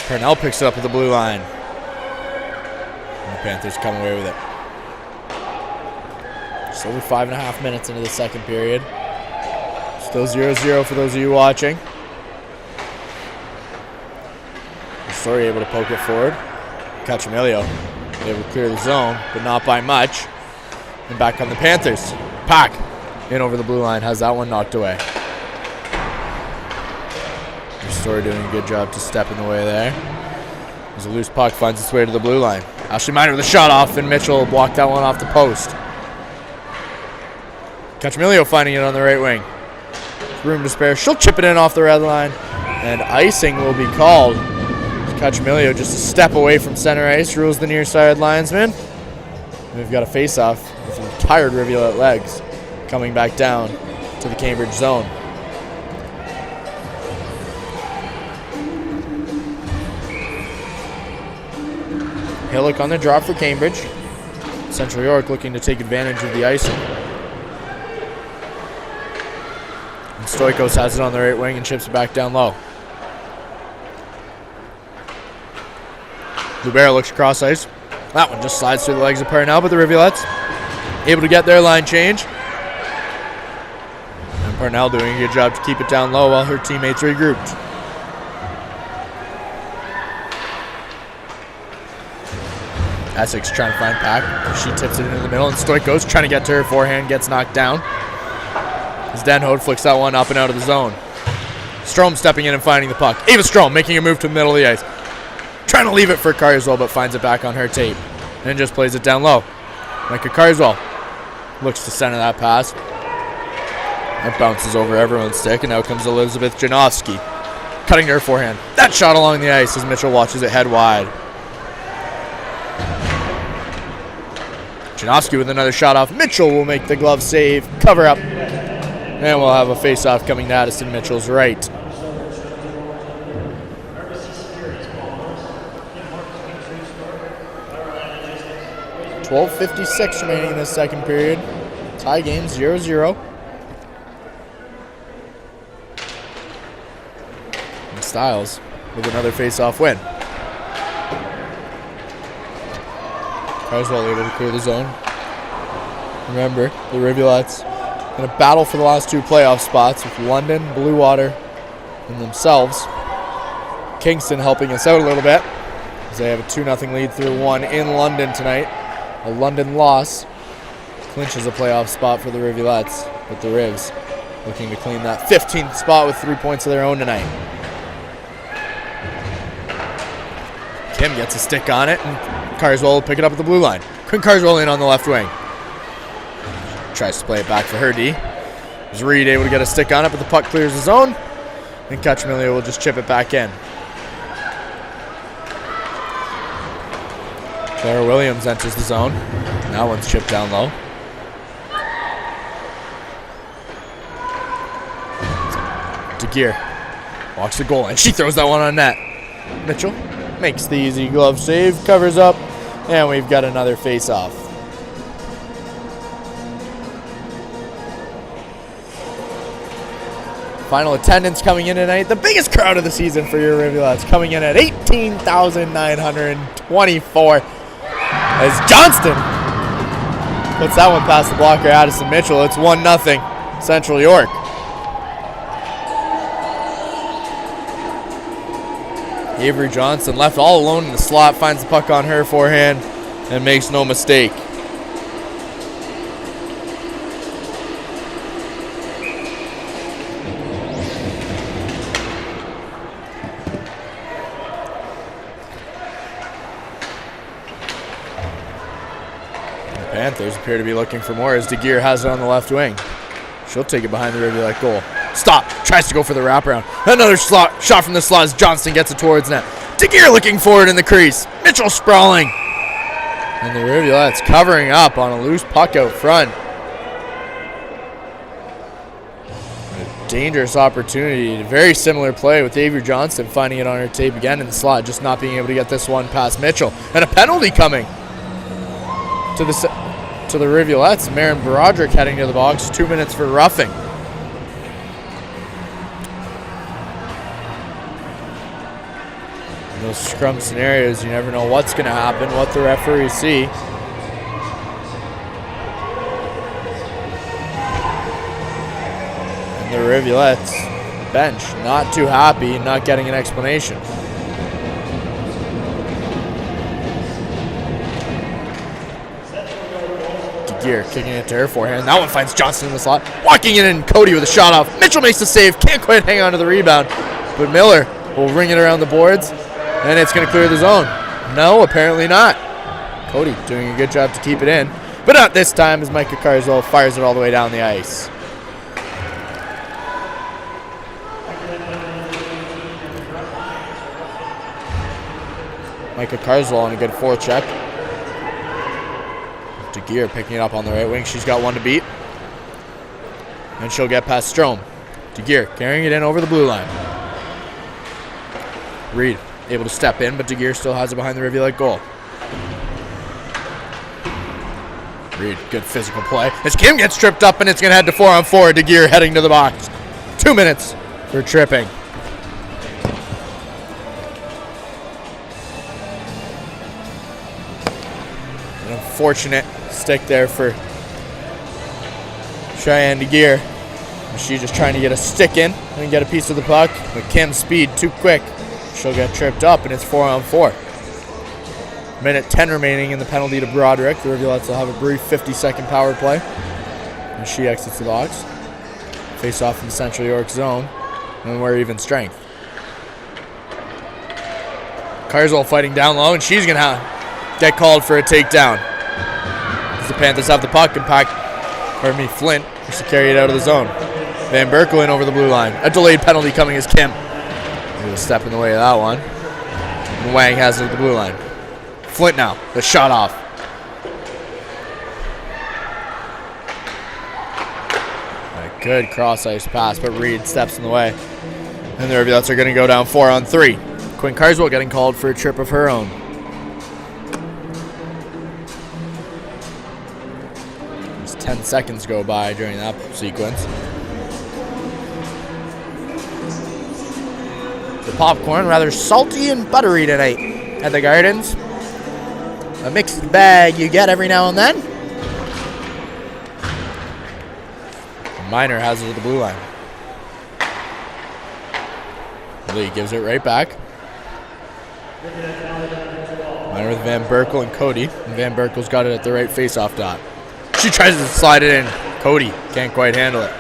Speaker 2: Purnell picks it up at the blue line. And the Panthers come away with it. Just over 5.5 minutes into the second period. Still 0-0 for those of you watching. Story able to poke it forward. Cacciamilio able to clear the zone, but not by much. And back come the Panthers. Pack in over the blue line, has that one knocked away. Story doing a good job to step in the way there. As a loose puck finds its way to the blue line. Ashley Miner with a shot off, and Mitchell blocked that one off the post. Cacciamilio finding it on the right wing. Room to spare. She'll chip it in off the red line, and icing will be called. Cacciamilio just a step away from center ice, rules the near side linesman. And we've got a face-off with some tired Rivulette legs coming back down to the Cambridge zone. Hillock on the drop for Cambridge. Central York looking to take advantage of the icing. And Stoikos has it on the right wing and chips it back down low. Lubera looks across ice. That one just slides through the legs of Purnell, but the Rivulettes able to get their line change. And Purnell doing a good job to keep it down low while her teammates regrouped. Essex trying to find Pack. She tips it into the middle, and Stoikos trying to get to her forehand, gets knocked down. As Denhode flicks that one up and out of the zone. Strome stepping in and finding the puck. Ava Strome making a move to the middle of the ice. Trying to leave it for Carswell, but finds it back on her tape. And just plays it down low. Micah Carswell looks to center that pass. That bounces over everyone's stick, and out comes Elizabeth Janowski. Cutting to her forehand. That shot along the ice as Mitchell watches it head wide. Janowski with another shot off. Mitchell will make the glove save. Cover up. And we'll have a face-off coming to Addison Mitchell's right. 12:56 remaining in this second period. Tie game 0-0. And Styles with another face-off win. Carswell able to clear the zone. Remember, the Rivulettes in a battle for the last 2 playoff spots with London, Blue Water, and themselves. Kingston helping us out a little bit as they have a 2-0 lead through 1 in London tonight. A London loss clinches a playoff spot for the Rivulettes, with the Rivs looking to clean that 15th spot with 3 points of their own tonight. Kim gets a stick on it, and Carswell will pick it up at the blue line. Quinn Carswell in on the left wing. Tries to play it back for her D. Is Reed able to get a stick on it, but the puck clears the zone, and Cutchamilio will just chip it back in. Clara Williams enters the zone. That one's chipped down low. DeGear walks the goal line. She throws that one on net. Mitchell makes the easy glove save, covers up, and we've got another face-off. Final attendance coming in tonight. The biggest crowd of the season for your Rivulettes, coming in at 18,924. As Johnston puts that one past the blocker, Addison Mitchell. It's 1-0 Central York. Avery Johnson left all alone in the slot, finds the puck on her forehand and makes no mistake. The Panthers appear to be looking for more as DeGear has it on the left wing. She'll take it behind the Rivulet goal. Stop. Tries to go for the wraparound. Another shot from the slot as Johnston gets it towards net. DeGear looking forward in the crease. Mitchell sprawling. And the Rivulettes covering up on a loose puck out front. A dangerous opportunity. Very similar play with Avery Johnson finding it on her tape again in the slot, just not being able to get this one past Mitchell. And a penalty coming to the Rivulettes. Maren Broderick heading to the box. 2 minutes for roughing. In those scrum scenarios, you never know what's going to happen, what the referees see. And the Rivulettes bench not too happy, not getting an explanation. DeGear kicking it to her forehand. That one finds Johnson in the slot. Walking it in, Cody with a shot off. Mitchell makes the save, can't quite hang on to the rebound. But Miller will ring it around the boards, and it's going to clear the zone. No, apparently not. Cody doing a good job to keep it in. But not this time as Micah Carswell fires it all the way down the ice. Micah Carswell on a good forecheck. DeGear picking it up on the right wing. She's got one to beat. And she'll get past Strome. DeGear carrying it in over the blue line. Reed able to step in, but DeGear still has it behind the Rivulet goal. Reed, good physical play. As Kim gets tripped up, and it's going to head to 4-on-4. DeGear heading to the box. 2 minutes for tripping. An unfortunate stick there for Cheyenne DeGear. She's just trying to get a stick in and get a piece of the puck, but Kim's speed too quick. She'll get tripped up, and it's 4-on-4. Minute 10 remaining in the penalty to Broderick. The Rivulettes will have a brief 50-second power play. And she exits the box. Face off in the Central York zone. And we're even strength. Carswell fighting down low, and she's going to get called for a takedown. As the Panthers have the puck, and Flint has to carry it out of the zone. Van Berkelen over the blue line. A delayed penalty coming as Kim. A step in the way of that one. And Wang has it at the blue line. Flint now, the shot off. A good cross-ice pass, but Reed steps in the way. And the Rivulettes are going to go down 4-on-3. Quinn Carswell getting called for a trip of her own. Just 10 seconds go by during that sequence. The popcorn rather salty and buttery tonight at the Gardens. a mixed bag you get every now and then. Minor has it at the blue line. Lee gives it right back. Minor with Van Berkel and Cody. And Van Berkel's got it at the right face-off dot. She tries to slide it in. Cody can't quite handle it.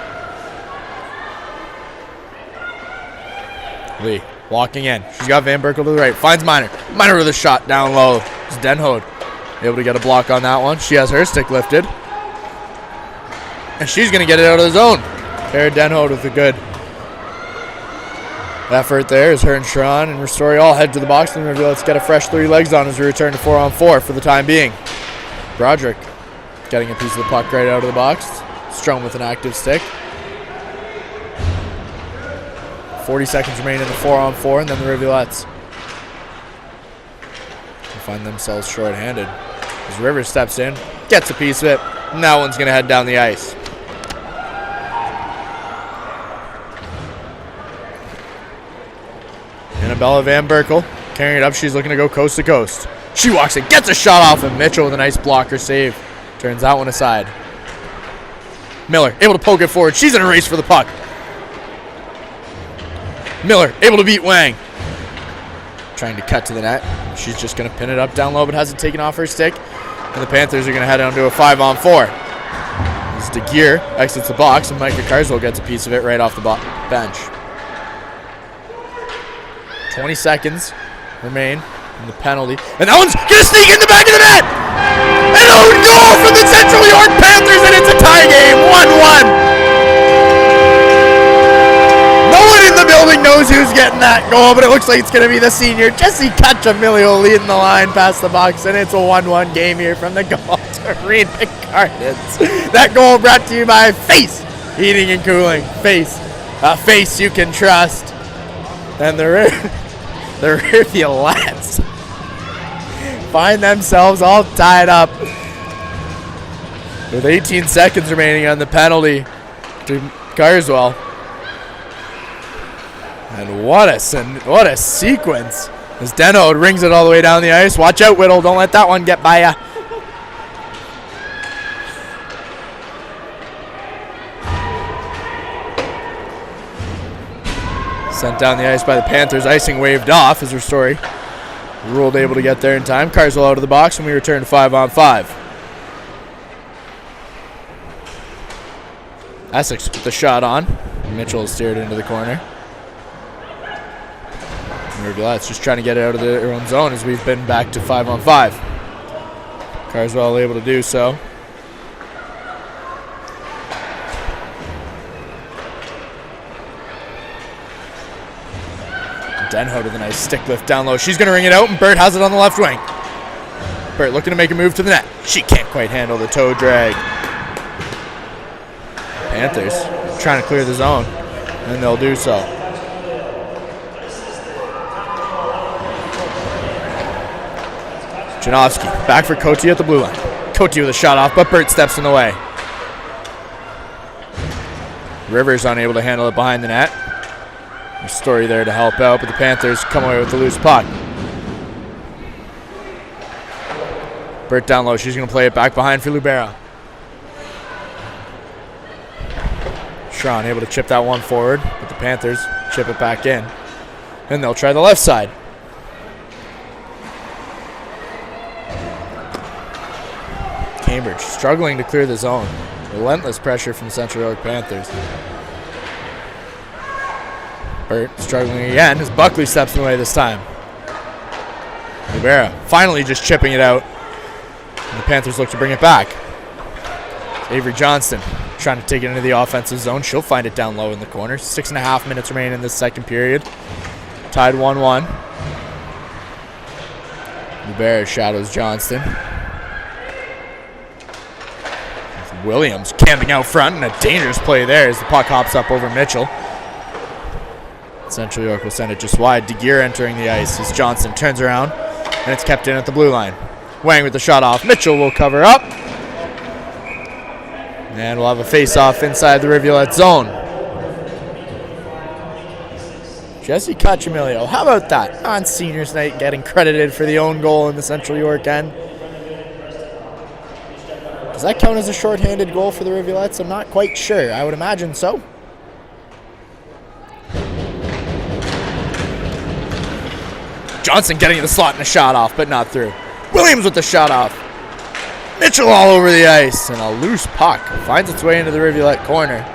Speaker 2: Lee walking in. She's got Van Berkel to the right. Finds Minor. Minor with a shot down low. It's Denhode able to get a block on that one. She has her stick lifted. And she's going to get it out of the zone. Tara Denhode with a good effort there as her and Sharon and Ristori all head to the box. And let's get a fresh 3 legs on as we return to 4-on-4 for the time being. Broderick getting a piece of the puck right out of the box. Strom with an active stick. 40 seconds remain in the 4-on-4, and then the Rivulettes find themselves short-handed. As Rivers steps in, gets a piece of it, and that one's going to head down the ice. Annabella Van Berkel carrying it up. She's looking to go coast to coast. She walks in, gets a shot off, and Mitchell with a nice blocker save. Turns that one aside. Miller able to poke it forward. She's in a race for the puck. Miller able to beat Wang. Trying to cut to the net. She's just going to pin it up down low, but hasn't taken off her stick. And the Panthers are going to head on to a 5-on-4. As DeGear exits the box, and Micah Carswell gets a piece of it right off the bench. 20 seconds remain in the penalty. And that one's going to sneak in the back of the net! An own goal for the Central York Panthers, and it's a tie game, 1-1. No one in the building knows who's getting that goal, but it looks like it's going to be the senior Jesse Cachamilio leading the line past the box, and it's a 1-1 game here from the goal to Arena Gardens. That goal brought to you by Face Heating and Cooling. Face, a face you can trust. And the Rivulettes find themselves all tied up with 18 seconds remaining on the penalty to Carswell. And what a sequence as Denhode rings it all the way down the ice. Watch out, Whittle. Don't let that one get by ya. Sent down the ice by the Panthers. Icing waved off as Ristori ruled able to get there in time. Carswell out of the box, and we return to 5-on-5. Essex with the shot on. Mitchell steered into the corner. Rivulettes just trying to get it out of their own zone as we've been back to 5-on-5. Carswell able to do so. Denhode with a nice stick lift down low. She's going to ring it out, and Burt has it on the left wing. Burt looking to make a move to the net. She can't quite handle the toe drag. Panthers trying to clear the zone, and they'll do so. Janowski back for Cote at the blue line. Cote with a shot off, but Burt steps in the way. Rivers unable to handle it behind the net. Story there to help out, but the Panthers come away with the loose puck. Burt down low. She's going to play it back behind for Lubera. Sharon able to chip that one forward, but the Panthers chip it back in. And they'll try the left side. Cambridge struggling to clear the zone. Relentless pressure from the Central York Panthers. Burt struggling again as Buckley steps in the way this time. Rivera finally just chipping it out. And the Panthers look to bring it back. Avery Johnston trying to take it into the offensive zone. She'll find it down low in the corner. 6.5 minutes remain in this second period. Tied 1-1. Rivera shadows Johnston. Williams camping out front, and a dangerous play there as the puck hops up over Mitchell. Central York will send it just wide. DeGear entering the ice as Johnson turns around, and it's kept in at the blue line. Wang with the shot off. Mitchell will cover up. And we'll have a face-off inside the Rivulet zone. Jesse Cachamilio, how about that? On seniors night, getting credited for the own goal in the Central York end. Does that count as a shorthanded goal for the Rivulettes? I'm not quite sure. I would imagine so. Johnson getting the slot and a shot off, but not through. Williams with the shot off. Mitchell all over the ice, and a loose puck finds its way into the Rivulette corner.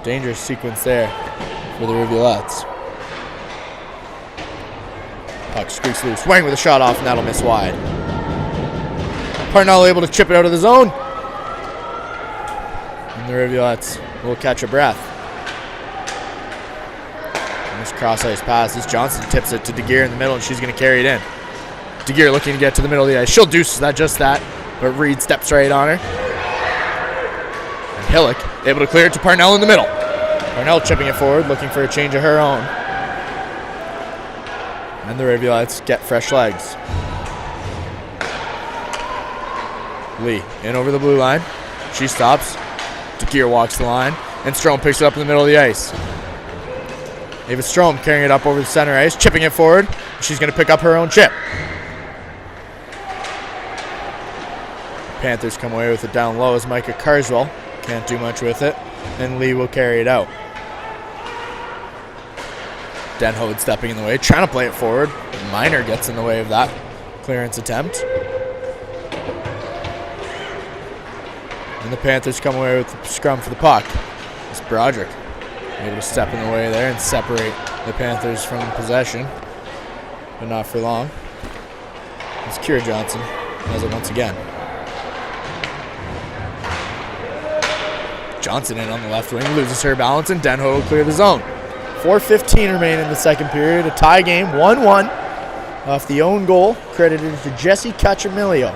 Speaker 2: Dangerous sequence there for the Rivulettes. Puck squeaks loose. Wang with a shot off, and that'll miss wide. Parnell able to chip it out of the zone. And the Rivulettes will catch a breath. And this cross-ice pass as Johnson tips it to DeGear in the middle, and she's going to carry it in. DeGear looking to get to the middle of the ice. She'll do just that, but Reed steps right on her. And Hillock able to clear it to Parnell in the middle. Parnell chipping it forward, looking for a change of her own. And the Rivulettes get fresh legs. Lee in over the blue line. She stops. DeGear walks the line. And Strome picks it up in the middle of the ice. Ava Strome carrying it up over the center ice, chipping it forward. She's going to pick up her own chip. Panthers come away with it down low as Micah Carswell can't do much with it. And Lee will carry it out. Denhode stepping in the way, trying to play it forward. Minor gets in the way of that clearance attempt. And the Panthers come away with the scrum for the puck. It's Broderick able to step in the way there and separate the Panthers from possession, but not for long. It's Kira Johnson has it once again. Johnson in on the left wing, loses her balance, and Denho will clear the zone. 4:15 remain in the second period. A tie game, 1-1. Off the own goal, credited to Jesse Cacciamilio.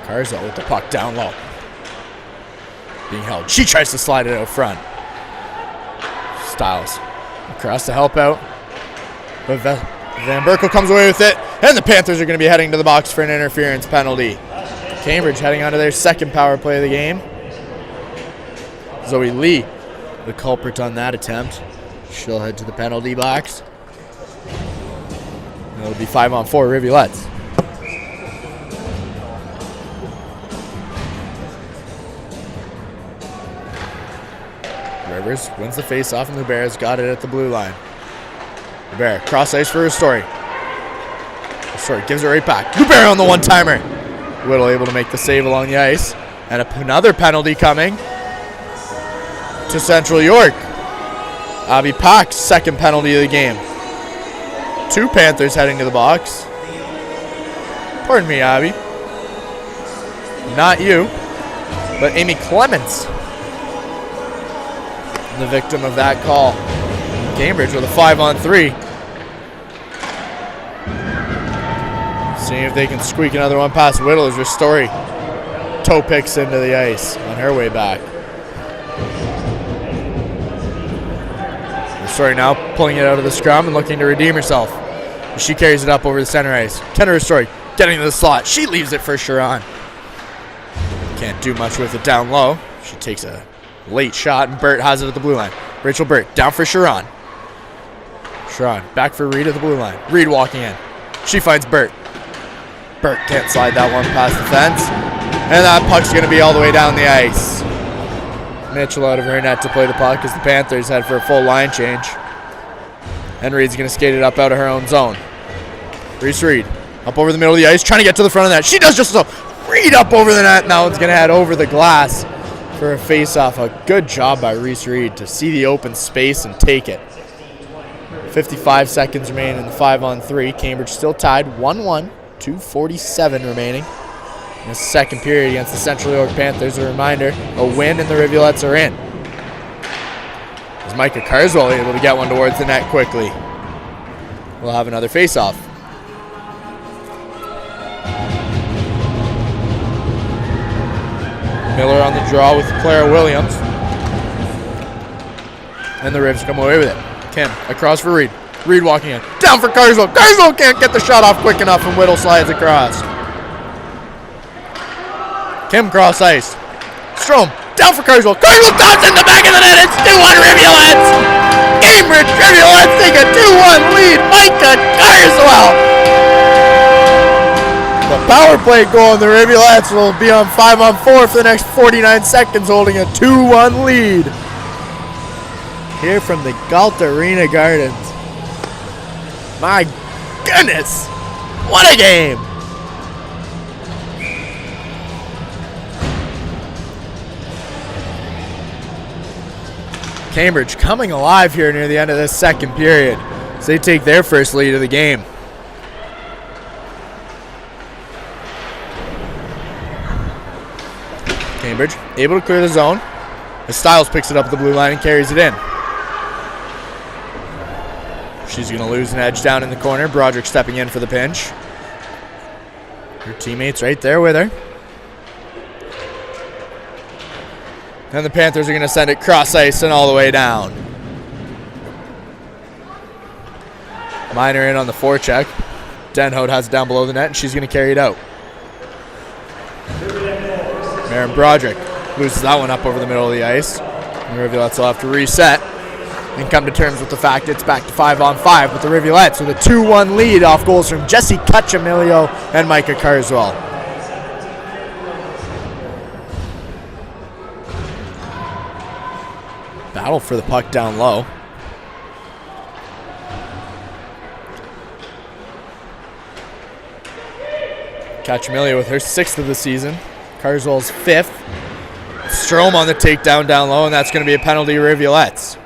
Speaker 2: Carswell with the puck down low. Being held. She tries to slide it out front. Styles across to help out. But Van Berkel comes away with it. And the Panthers are going to be heading to the box for an interference penalty. Cambridge heading onto their second power play of the game. Zoe Lee, the culprit on that attempt. She'll head to the penalty box. It'll be 5-on-4 Rivulettes. Rivers wins the face-off, and Luber's got it at the blue line. Luber, cross ice for Ristori. Ristori gives it right back. Luber on the one-timer. Whittle able to make the save along the ice. And another penalty coming to Central York. Abby Pak's second penalty of the game. 2 Panthers heading to the box. Pardon me, Abby. Not you, but Amy Clements, the victim of that call. Cambridge with a 5-on-3. Seeing if they can squeak another one past Whittle as Ristori toe picks into the ice on her way back. Ristori now pulling it out of the scrum and looking to redeem herself. She carries it up over the center ice. Kendra Ristori getting to the slot. She leaves it for Sharon. Can't do much with it down low. She takes a late shot, and Burt has it at the blue line. Rachel Burt down for Sharon. Sharon back for Reed at the blue line. Reed walking in. She finds Burt. Burt can't slide that one past the fence. And that puck's going to be all the way down the ice. Mitchell out of her net to play the puck as the Panthers head for a full line change. And Reed's going to skate it up out of her own zone. Reese Reed up over the middle of the ice, trying to get to the front of the net. She does just so. Reed up over the net. Now it's going to head over the glass for a face-off. A good job by Reese Reed to see the open space and take it. 55 seconds remain in the 5-on-3. Cambridge still tied 1-1. 2:47 remaining in the second period against the Central York Panthers. A reminder, a win and the Rivulettes are in. As Micah Carswell able to get one towards the net quickly. We'll have another face-off. Miller on the draw with Clara Williams. And the Rivs come away with it. Kim across for Reed. Reed walking in. Down for Carswell. Carswell can't get the shot off quick enough, and Whittle slides across. Kim cross ice. Strome down for Carswell. Carswell tops in the back of the net. It's 2-1 Rivulettes. Cambridge Rivulettes take a 2-1 lead. Micah Carswell power play goal, and the Rivulettes will be on 5-on-4 for the next 49 seconds, holding a 2-1 lead. Here from the Galt Arena Gardens. My goodness, what a game! Cambridge coming alive here near the end of this second period as they take their first lead of the game. Cambridge able to clear the zone as Stiles picks it up at the blue line and carries it in. She's going to lose an edge down in the corner. Broderick stepping in for the pinch. Her teammates right there with her. And the Panthers are going to send it cross ice and all the way down. Miner in on the forecheck. Denhout has it down below the net, and she's going to carry it out. Maren Broderick loses that one up over the middle of the ice. And the Rivulettes will have to reset and come to terms with the fact it's back to 5-on-5 with the Rivulettes with a 2-1 lead off goals from Jessie Cutchamilio and Micah Carswell. Battle for the puck down low. Cutchamilio with her 6th of the season. Carswell's 5th. Strome on the takedown down low, and that's going to be a penalty Rivulettes.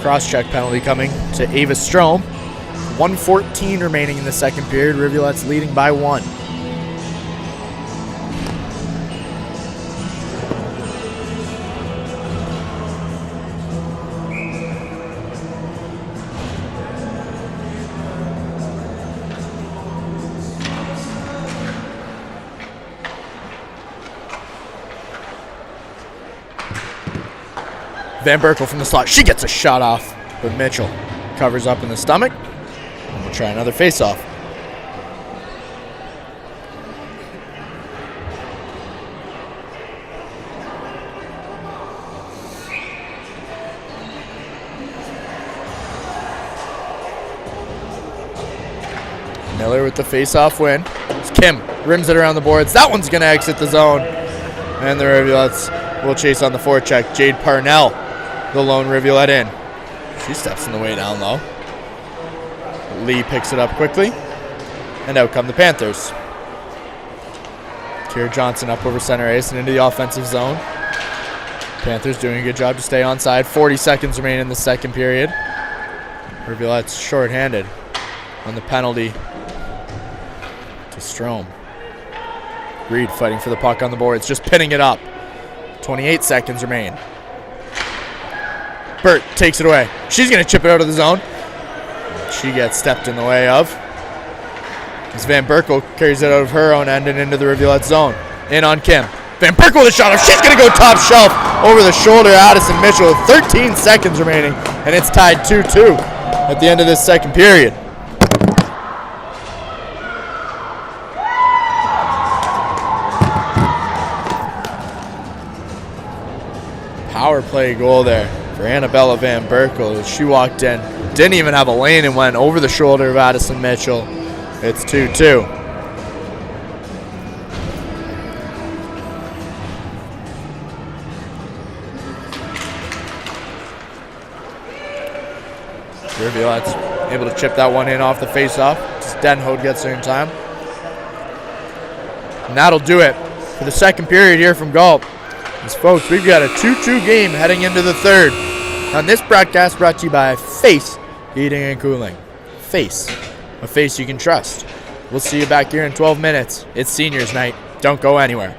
Speaker 2: Cross-check penalty coming to Ava Strome. 1:14 remaining in the second period. Rivulettes leading by 1. Van Berkel from the slot. She gets a shot off, but Mitchell covers up in the stomach. And we'll try another face-off. Miller with the face-off win. Kim rims it around the boards. That one's going to exit the zone. And the Rivulettes will chase on the forecheck. Jade Parnell, the lone Rivulette in. She steps in the way down low. Lee picks it up quickly. And out come the Panthers. Kiera Johnson up over center ice and into the offensive zone. Panthers doing a good job to stay onside. 40 seconds remain in the second period. Rivulette's shorthanded on the penalty to Strome. Reed fighting for the puck on the boards, just pinning it up. 28 seconds remain. Burt takes it away. She's going to chip it out of the zone. She gets stepped in the way of. As Van Berkel carries it out of her own end and into the Rivulette zone. In on Kim. Van Berkel with a shot off. She's going to go top shelf over the shoulder of Addison Mitchell with 13 seconds remaining. And it's tied 2-2 at the end of this second period. Power play goal there for Annabella Van Berkel. She walked in, didn't even have a lane, and went over the shoulder of Addison Mitchell. It's 2-2. Rivulette's able to chip that one in off the faceoff. Denhout gets there in time. And that'll do it for the second period here from Galt. As folks, we've got a 2-2 game heading into the third. On this broadcast brought to you by Face Heating and Cooling. Face, a face you can trust. We'll see you back here in 12 minutes. It's seniors night. Don't go anywhere.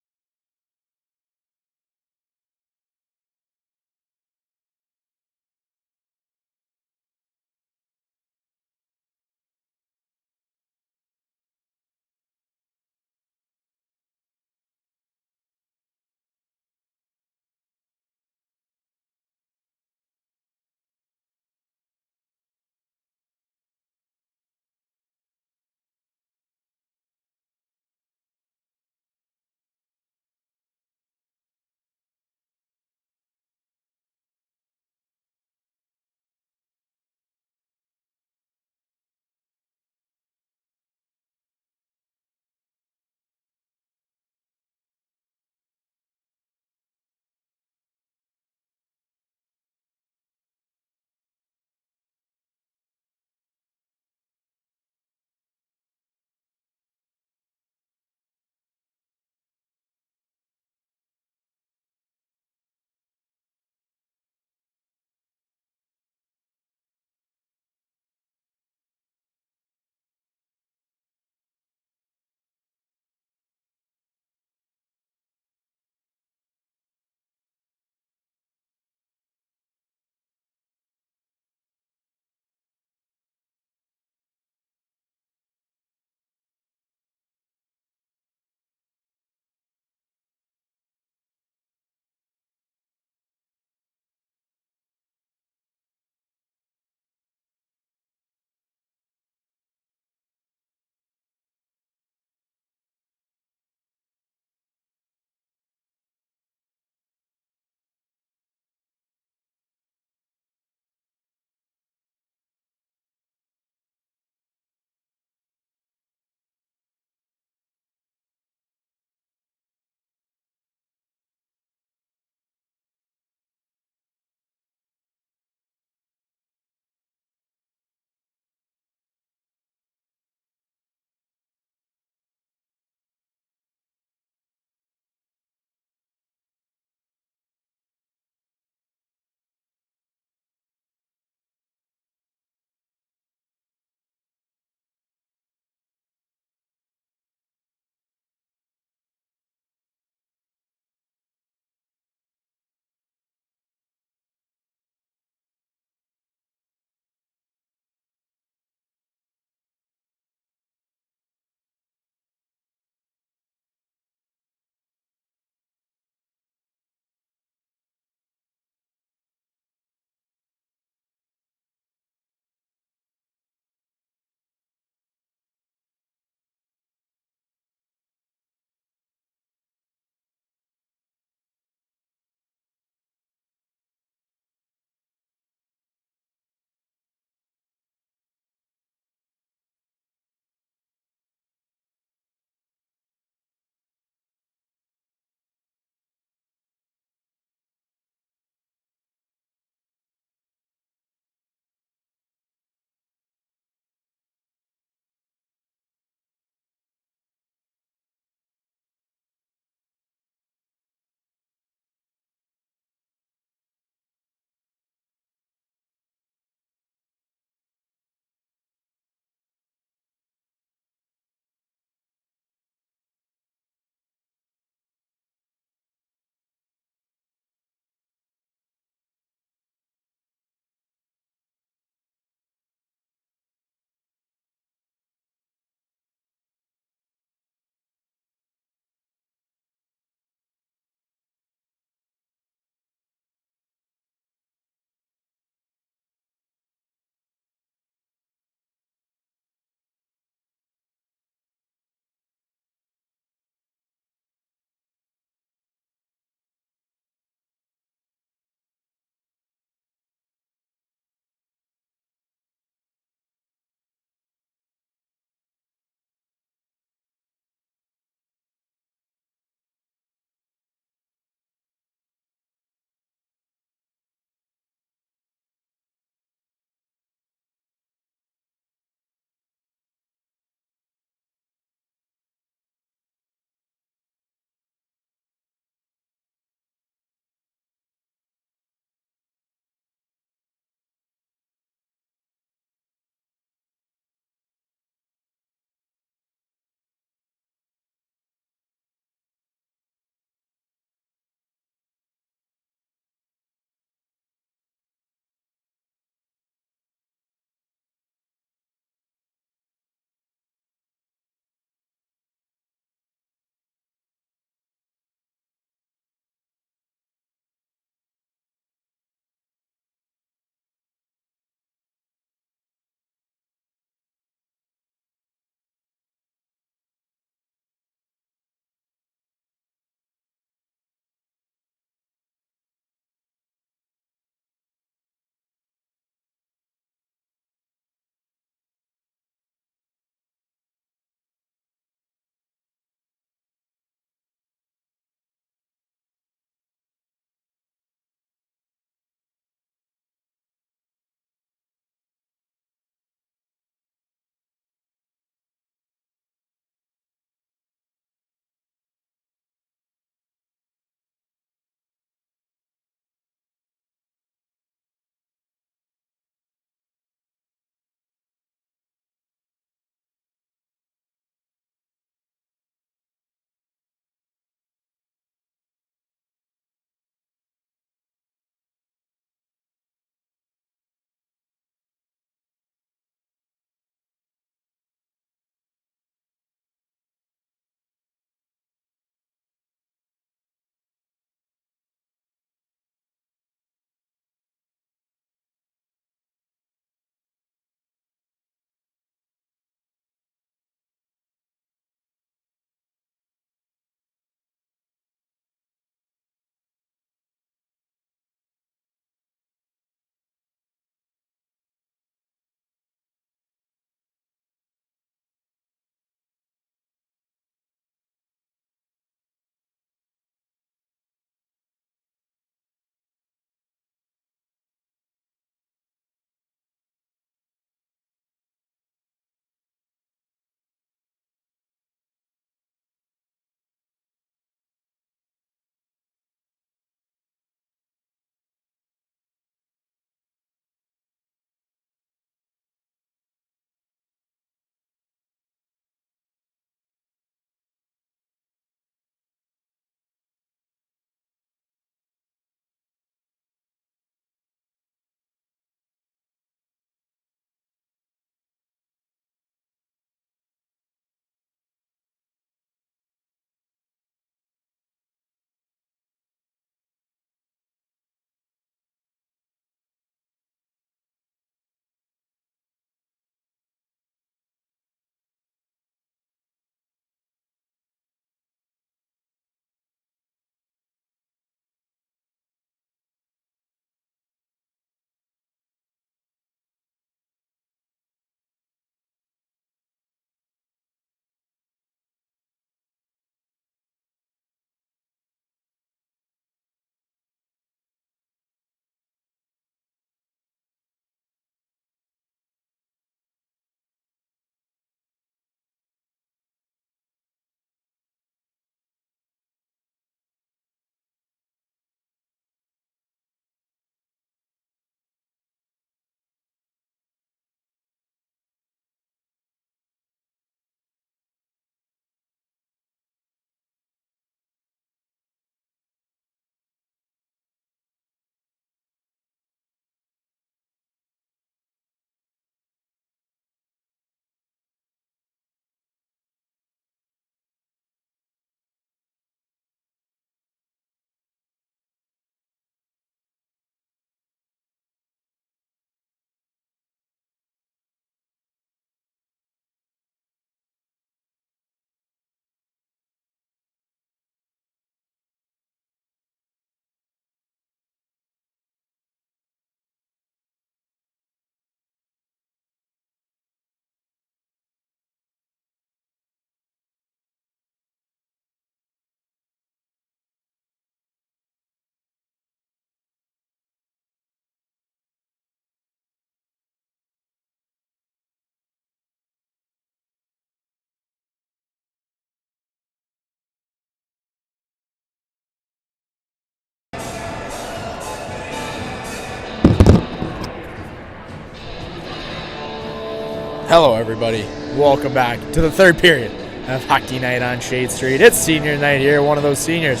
Speaker 2: Hello, everybody. Welcome back to the third period of Hockey Night on Shade Street. It's senior night here. One of those seniors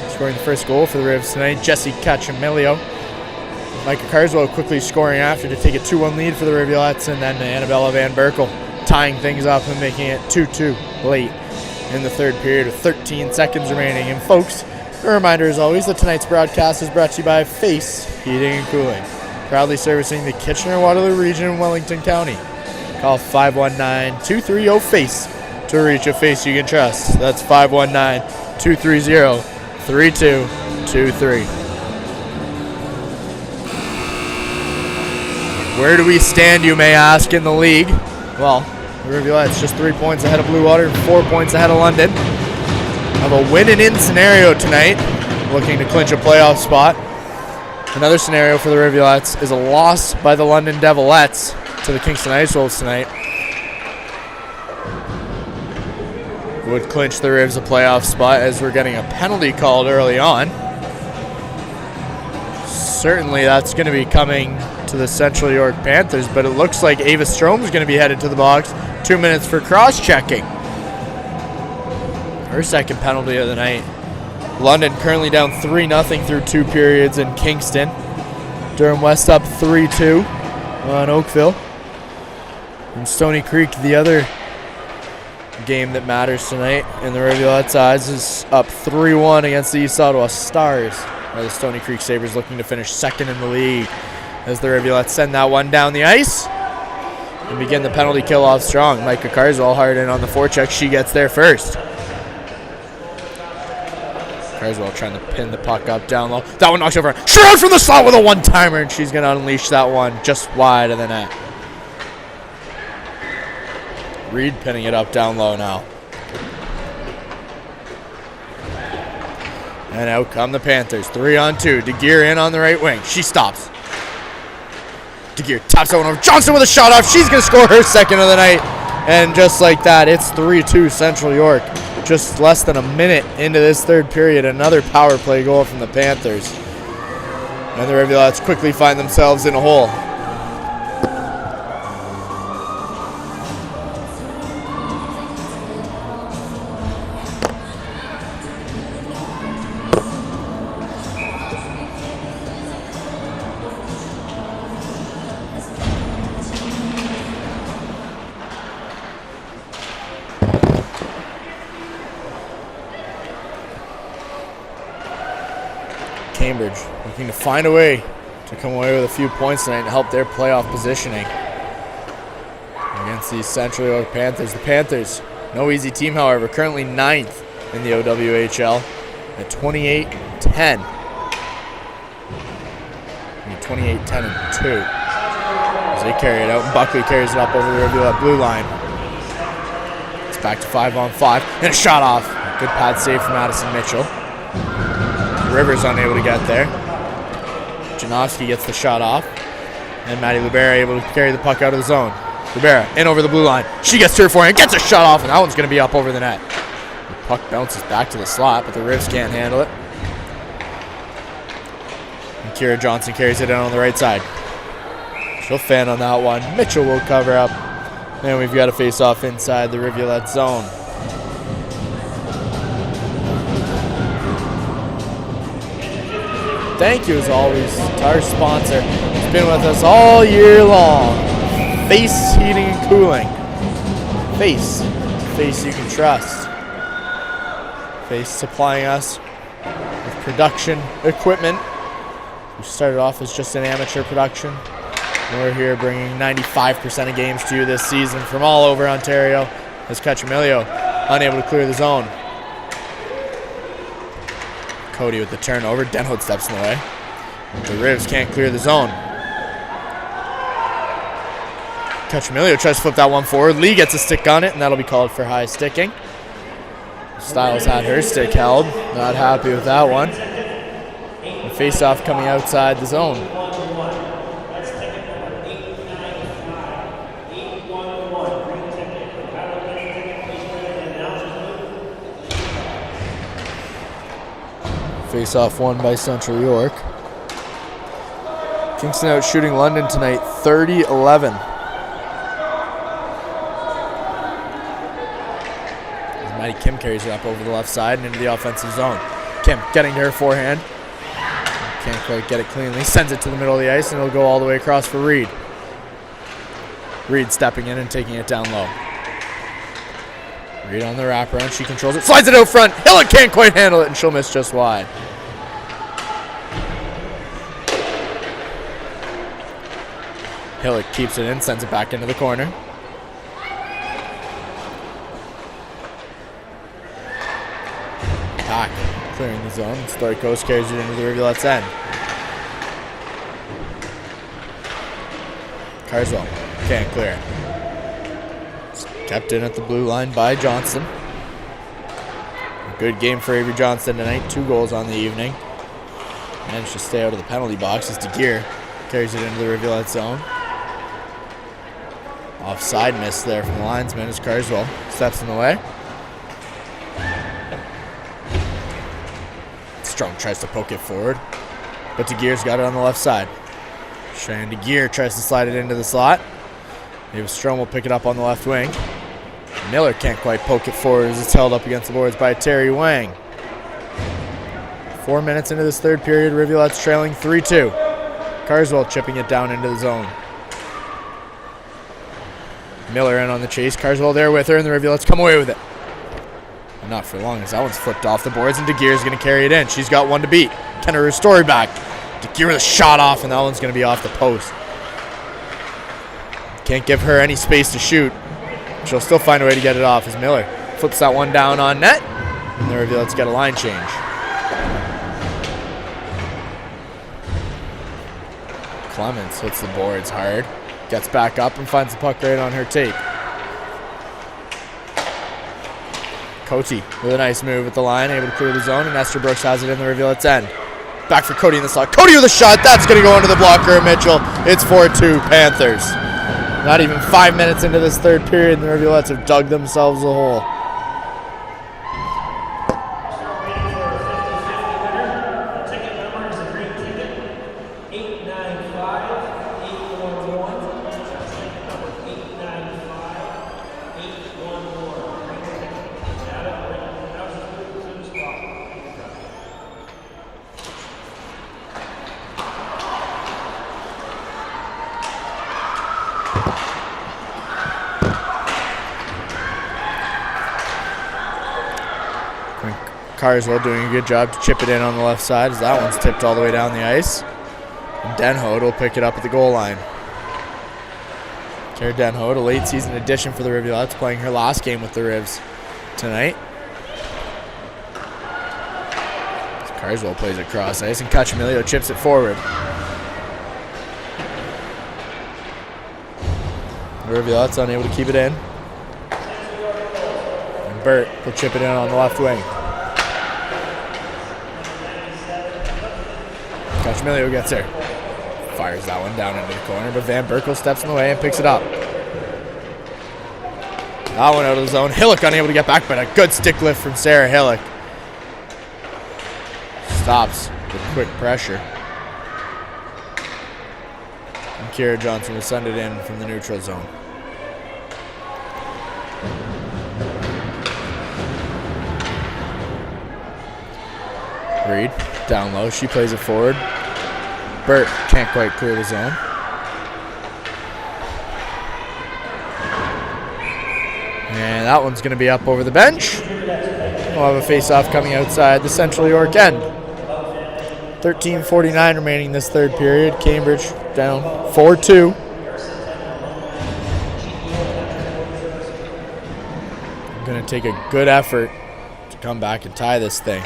Speaker 2: scoring the first goal for the Rivs tonight, Jesse Cacciamilio. Micah Carswell quickly scoring after to take a 2-1 lead for the Rivulettes, and then Annabella Van Berkel tying things up and making it 2-2 late in the third period with 13 seconds remaining. And folks, a reminder as always that tonight's broadcast is brought to you by Face Heating and Cooling, proudly servicing the Kitchener-Waterloo region in Wellington County. Call 519-230-FACE to reach a face you can trust. That's 519-230-3223. Where do we stand, you may ask, in the league? Well, the Rivulettes just 3 points ahead of Blue Water, 4 points ahead of London. Have a win-and-in scenario tonight, looking to clinch a playoff spot. Another scenario for the Rivulettes is a loss by the London Devilettes to the Kingston Ice Wolves tonight. Would clinch the Rivs a playoff spot, as we're getting a penalty called early on. Certainly that's going to be coming to the Central York Panthers, but it looks like Ava Strome's going to be headed to the box. 2 minutes for cross-checking. Her second penalty of the night. London currently down 3-0 through 2 periods in Kingston. Durham West up 3-2 on Oakville. And Stony Creek, the other game that matters tonight in the Rivulettes' eyes, is up 3-1 against the East Ottawa Stars. The Stony Creek Sabres looking to finish second in the league as the Rivulettes send that one down the ice and begin the penalty kill off strong. Micah Carswell hard in on the forecheck. She gets there first. Carswell trying to pin the puck up down low. That one knocks over. Sherrod from the slot with a one-timer, and she's going to unleash that one just wide of the net. Reed pinning it up down low now. And out come the Panthers. 3-on-2. DeGear in on the right wing. She stops. DeGear taps that one over. Johnson with a shot off. She's going to score her second of the night. And just like that, it's 3-2 Central York. Just less than a minute into this third period, another power play goal from the Panthers. And the Rivulettes quickly find themselves in a hole. Cambridge looking to find a way to come away with a few points tonight and help their playoff positioning against the Central York Panthers. The Panthers, no easy team, however, currently 9th in the OWHL at 28-10. 28-10-2 as they carry it out, and Buckley carries it up over the Rivulet blue line. It's back to 5-on-5 and a shot off. Good pad save from Addison Mitchell. Rivers unable to get there. Janowski gets the shot off. And Maddie Libera able to carry the puck out of the zone. Libera in over the blue line. She gets to her forehand, gets a shot off, and that one's going to be up over the net. The puck bounces back to the slot, but the Rivs can't handle it. And Kira Johnson carries it in on the right side. She'll fan on that one. Mitchell will cover up. And we've got a face-off inside the Rivulette zone. Thank you, as always, to our sponsor. It's been with us all year long. Face Heating and Cooling. Face you can trust. Face supplying us with production equipment. We started off as just an amateur production. And we're here bringing 95% of games to you this season from all over Ontario. As Cacciamilio unable to clear the zone. Cody with the turnover. Denhood steps in the way. The Rivs can't clear the zone. Cacciamilio tries to flip that one forward. Lee gets a stick on it, and that'll be called for high sticking. Styles had her stick held. Not happy with that one. The face-off coming outside the zone. Face-off won by Central York. Kingston out shooting London tonight 30-11. Maddie Kim carries it up over the left side and into the offensive zone. Kim getting to her forehand. Can't quite get it cleanly. Sends it to the middle of the ice, and it'll go all the way across for Reed. Reed stepping in and taking it down low. Reed on the wraparound. She controls it. Slides it out front. Hillock can't quite handle it, and she'll miss just wide. Hillock keeps it in, sends it back into the corner. Back, clearing the zone. Stoikos carries it into the Rivulettes' end. Carswell can't clear it. It's kept in at the blue line by Johnston. A good game for Avery Johnston tonight. 2 goals on the evening. Managed to stay out of the penalty box as DeGear carries it into the Rivulettes' zone. Offside miss there from the linesman as Carswell steps in the way. Strong tries to poke it forward, but DeGear's got it on the left side. Cheyenne DeGear tries to slide it into the slot. Maybe Strom will pick it up on the left wing. Miller can't quite poke it forward as it's held up against the boards by Terry Wang. 4 minutes into this third period, Rivulettes trailing 3-2. Carswell chipping it down into the zone. Miller in on the chase. Carswell there with her, and the Rivulettes come away with it. But not for long, as that one's flipped off the boards, and DeGear's going to carry it in. She's got one to beat. Can her story back. DeGear with a shot off, and that one's going to be off the post. Can't give her any space to shoot. She'll still find a way to get it off as Miller flips that one down on net, and the Rivulettes get a line change. Clemens hits the boards hard. Gets back up and finds the puck right on her tape. Cote with a nice move at the line, able to clear the zone, and Esther Brooks has it in the Rivulettes' end. Back for Cote in the slot. Cote with a shot. That's going to go into the blocker of Mitchell. It's 4-2 Panthers. Not even 5 minutes into this third period, and the Rivulettes have dug themselves a hole. Carswell doing a good job to chip it in on the left side as that one's tipped all the way down the ice. And Denhoed will pick it up at the goal line. Kara Denhoed, a late season addition for the Rivulettes, playing her last game with the Rivs tonight. Carswell plays it cross ice and Cachamilio chips it forward. The Rivulettes unable to keep it in. And Burt will chip it in on the left wing. Cachamilio gets her. Fires that one down into the corner, but Van Berkel steps in the way and picks it up. That one out of the zone. Hillock unable to get back, but a good stick lift from Sarah Hillock. Stops with quick pressure. And Kira Johnson will send it in from the neutral zone. Reed down low. She plays it forward. Burt can't quite clear the zone. And that one's going to be up over the bench. We'll have a face-off coming outside the Central York end. 13:49 remaining this third period. Cambridge down 4-2. Going to take a good effort to come back and tie this thing.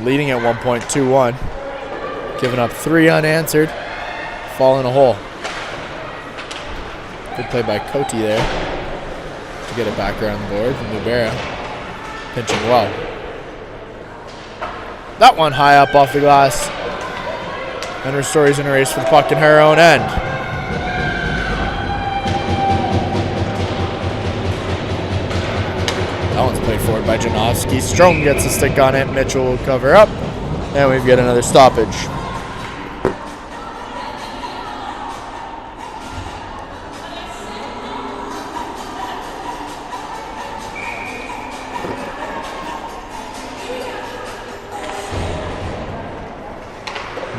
Speaker 2: Leading at 1.21. Giving up 3 unanswered. Fall in a hole. Good play by Cote there to get it back around the board from Nubera. Pinching well. That one high up off the glass. And her story's in a race for the puck in her own end. That one's played forward by Janowski. Strom gets a stick on it. Mitchell will cover up. And we've got another stoppage.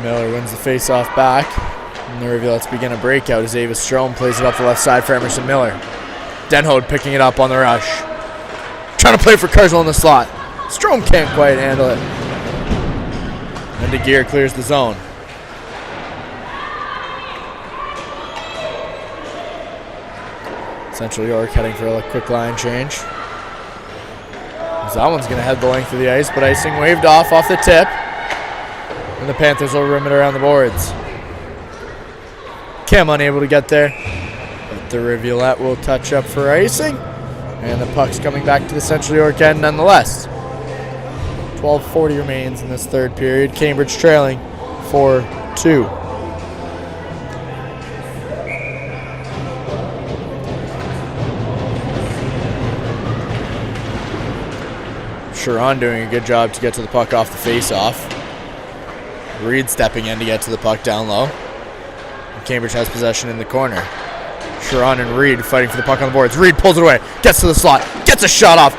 Speaker 2: Miller wins the face-off back. And the Rivulettes begin a breakout as Ava Strome plays it up the left side for Emerson Miller. Denhode picking it up on the rush. Trying to play for Carswell in the slot. Strome can't quite handle it. And DeGear clears the zone. Central York heading for a quick line change. That one's going to head the length of the ice, but icing waved off the tip. And the Panthers will rim it around the boards. Cam unable to get there, but the Rivulet will touch up for icing. And the puck's coming back to the Central York end nonetheless. 12:40 remains in this third period. Cambridge trailing 4-2. Sharon doing a good job to get to the puck off the face-off. Reed stepping in to get to the puck down low. And Cambridge has possession in the corner. Sharon and Reed fighting for the puck on the boards. Reed pulls it away, gets to the slot, gets a shot off.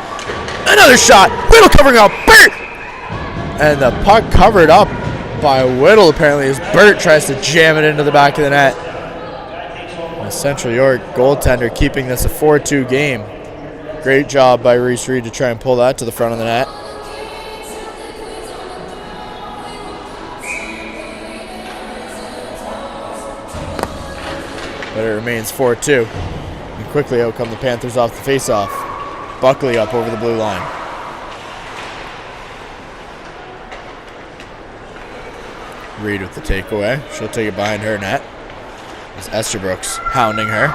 Speaker 2: Another shot. Whittle covering up. Bert! And the puck covered up by Whittle apparently as Bert tries to jam it into the back of the net. The Central York goaltender keeping this a 4-2 game. Great job by Reese Reed to try and pull that to the front of the net. But it remains 4-2. And quickly out come the Panthers off the face-off. Buckley up over the blue line. Reed with the takeaway. She'll take it behind her net. As Esterbrooks hounding her.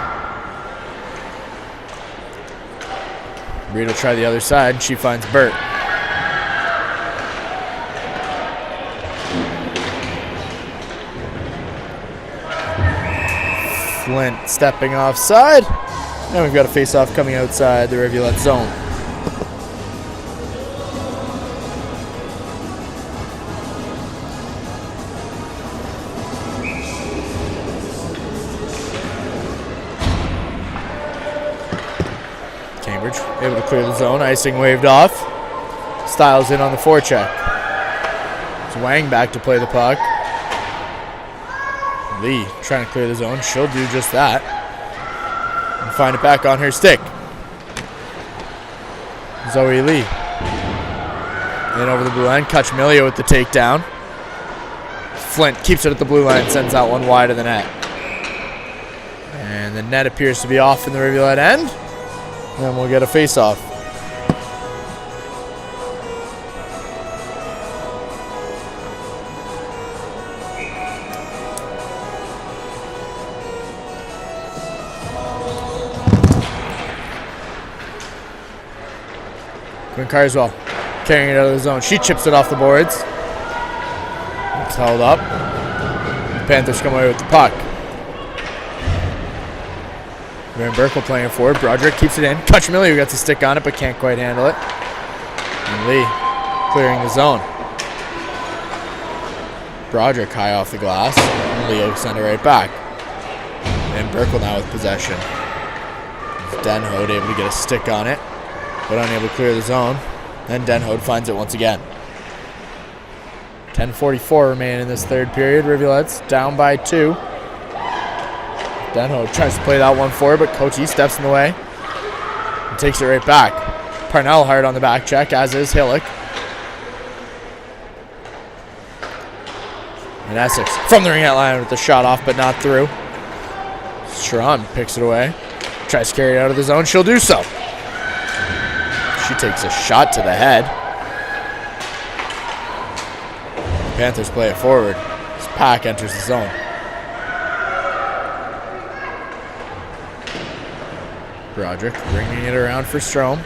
Speaker 2: Reed will try the other side. She finds Burt. Flint stepping offside. And we've got a face-off coming outside the Rivulet zone. Cambridge able to clear the zone. Icing waved off. Styles in on the forecheck. Wang back to play the puck. Lee trying to clear the zone. She'll do just that. And find it back on her stick. Zoe Lee. In over the blue line. Kutchmilio with the takedown. Flint keeps it at the blue line. Sends that one wide of the net. And the net appears to be off in the Rivulet end. And we'll get a face-off. Quinn Carswell carrying it out of the zone. She chips it off the boards. It's held up. The Panthers come away with the puck. Van Berkel playing it forward. Broderick keeps it in. Kutchmilio gets a stick on it but can't quite handle it. And Lee clearing the zone. Broderick high off the glass. And Leo send it right back. And Berkel now with possession. Denhode able to get a stick on it, but unable to clear the zone. Then Denhode finds it once again. 10:44 remain in this third period. Rivulettes down by 2. Denhode tries to play that one forward, but Coach E steps in the way and takes it right back. Parnell hard on the back check, as is Hillick. And Essex from the ring out line with the shot off, but not through. Sharon picks it away. Tries to carry it out of the zone. She'll do so. She takes a shot to the head. Panthers play it forward as Pack enters the zone. Broderick bringing it around for Strome.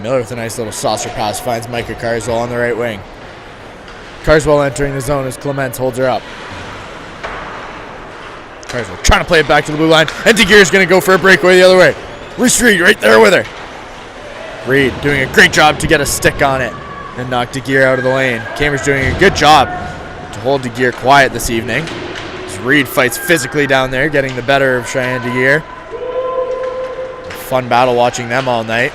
Speaker 2: Miller with a nice little saucer pass finds Micah Carswell on the right wing. Carswell entering the zone as Clements holds her up. Carswell trying to play it back to the blue line, and DeGear's going to go for a breakaway the other way. Reese Reed right there with her. Reed doing a great job to get a stick on it and knock DeGear out of the lane. Cambridge doing a good job to hold DeGear quiet this evening. As Reed fights physically down there, getting the better of Cheyenne DeGear. Fun battle watching them all night.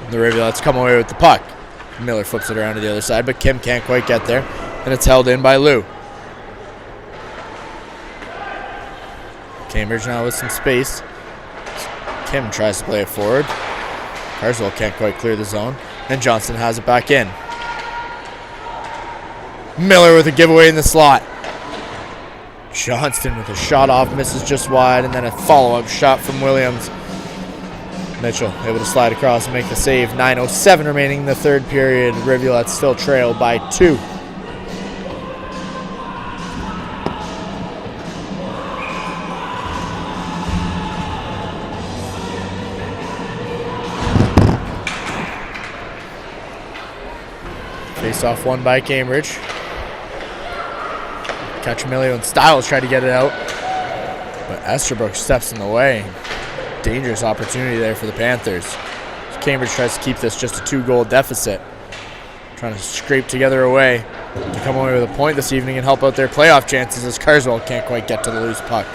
Speaker 2: The Rivulettes come away with the puck. Miller flips it around to the other side, but Kim can't quite get there, and it's held in by Lou. Cambridge now with some space. Kim tries to play it forward. Carswell can't quite clear the zone, and Johnston has it back in. Miller with a giveaway in the slot. Johnston with a shot off, misses just wide, and then a follow-up shot from Williams. Mitchell able to slide across and make the save. 9:07 remaining in the third period. Rivulettes still trail by 2. Face-off won by Cambridge. Cachamilio and Stiles try to get it out, but Esterbrook steps in the way. Dangerous opportunity there for the Panthers. Cambridge tries to keep this just a 2-goal deficit. Trying to scrape together a way to come away with a point this evening and help out their playoff chances as Carswell can't quite get to the loose puck.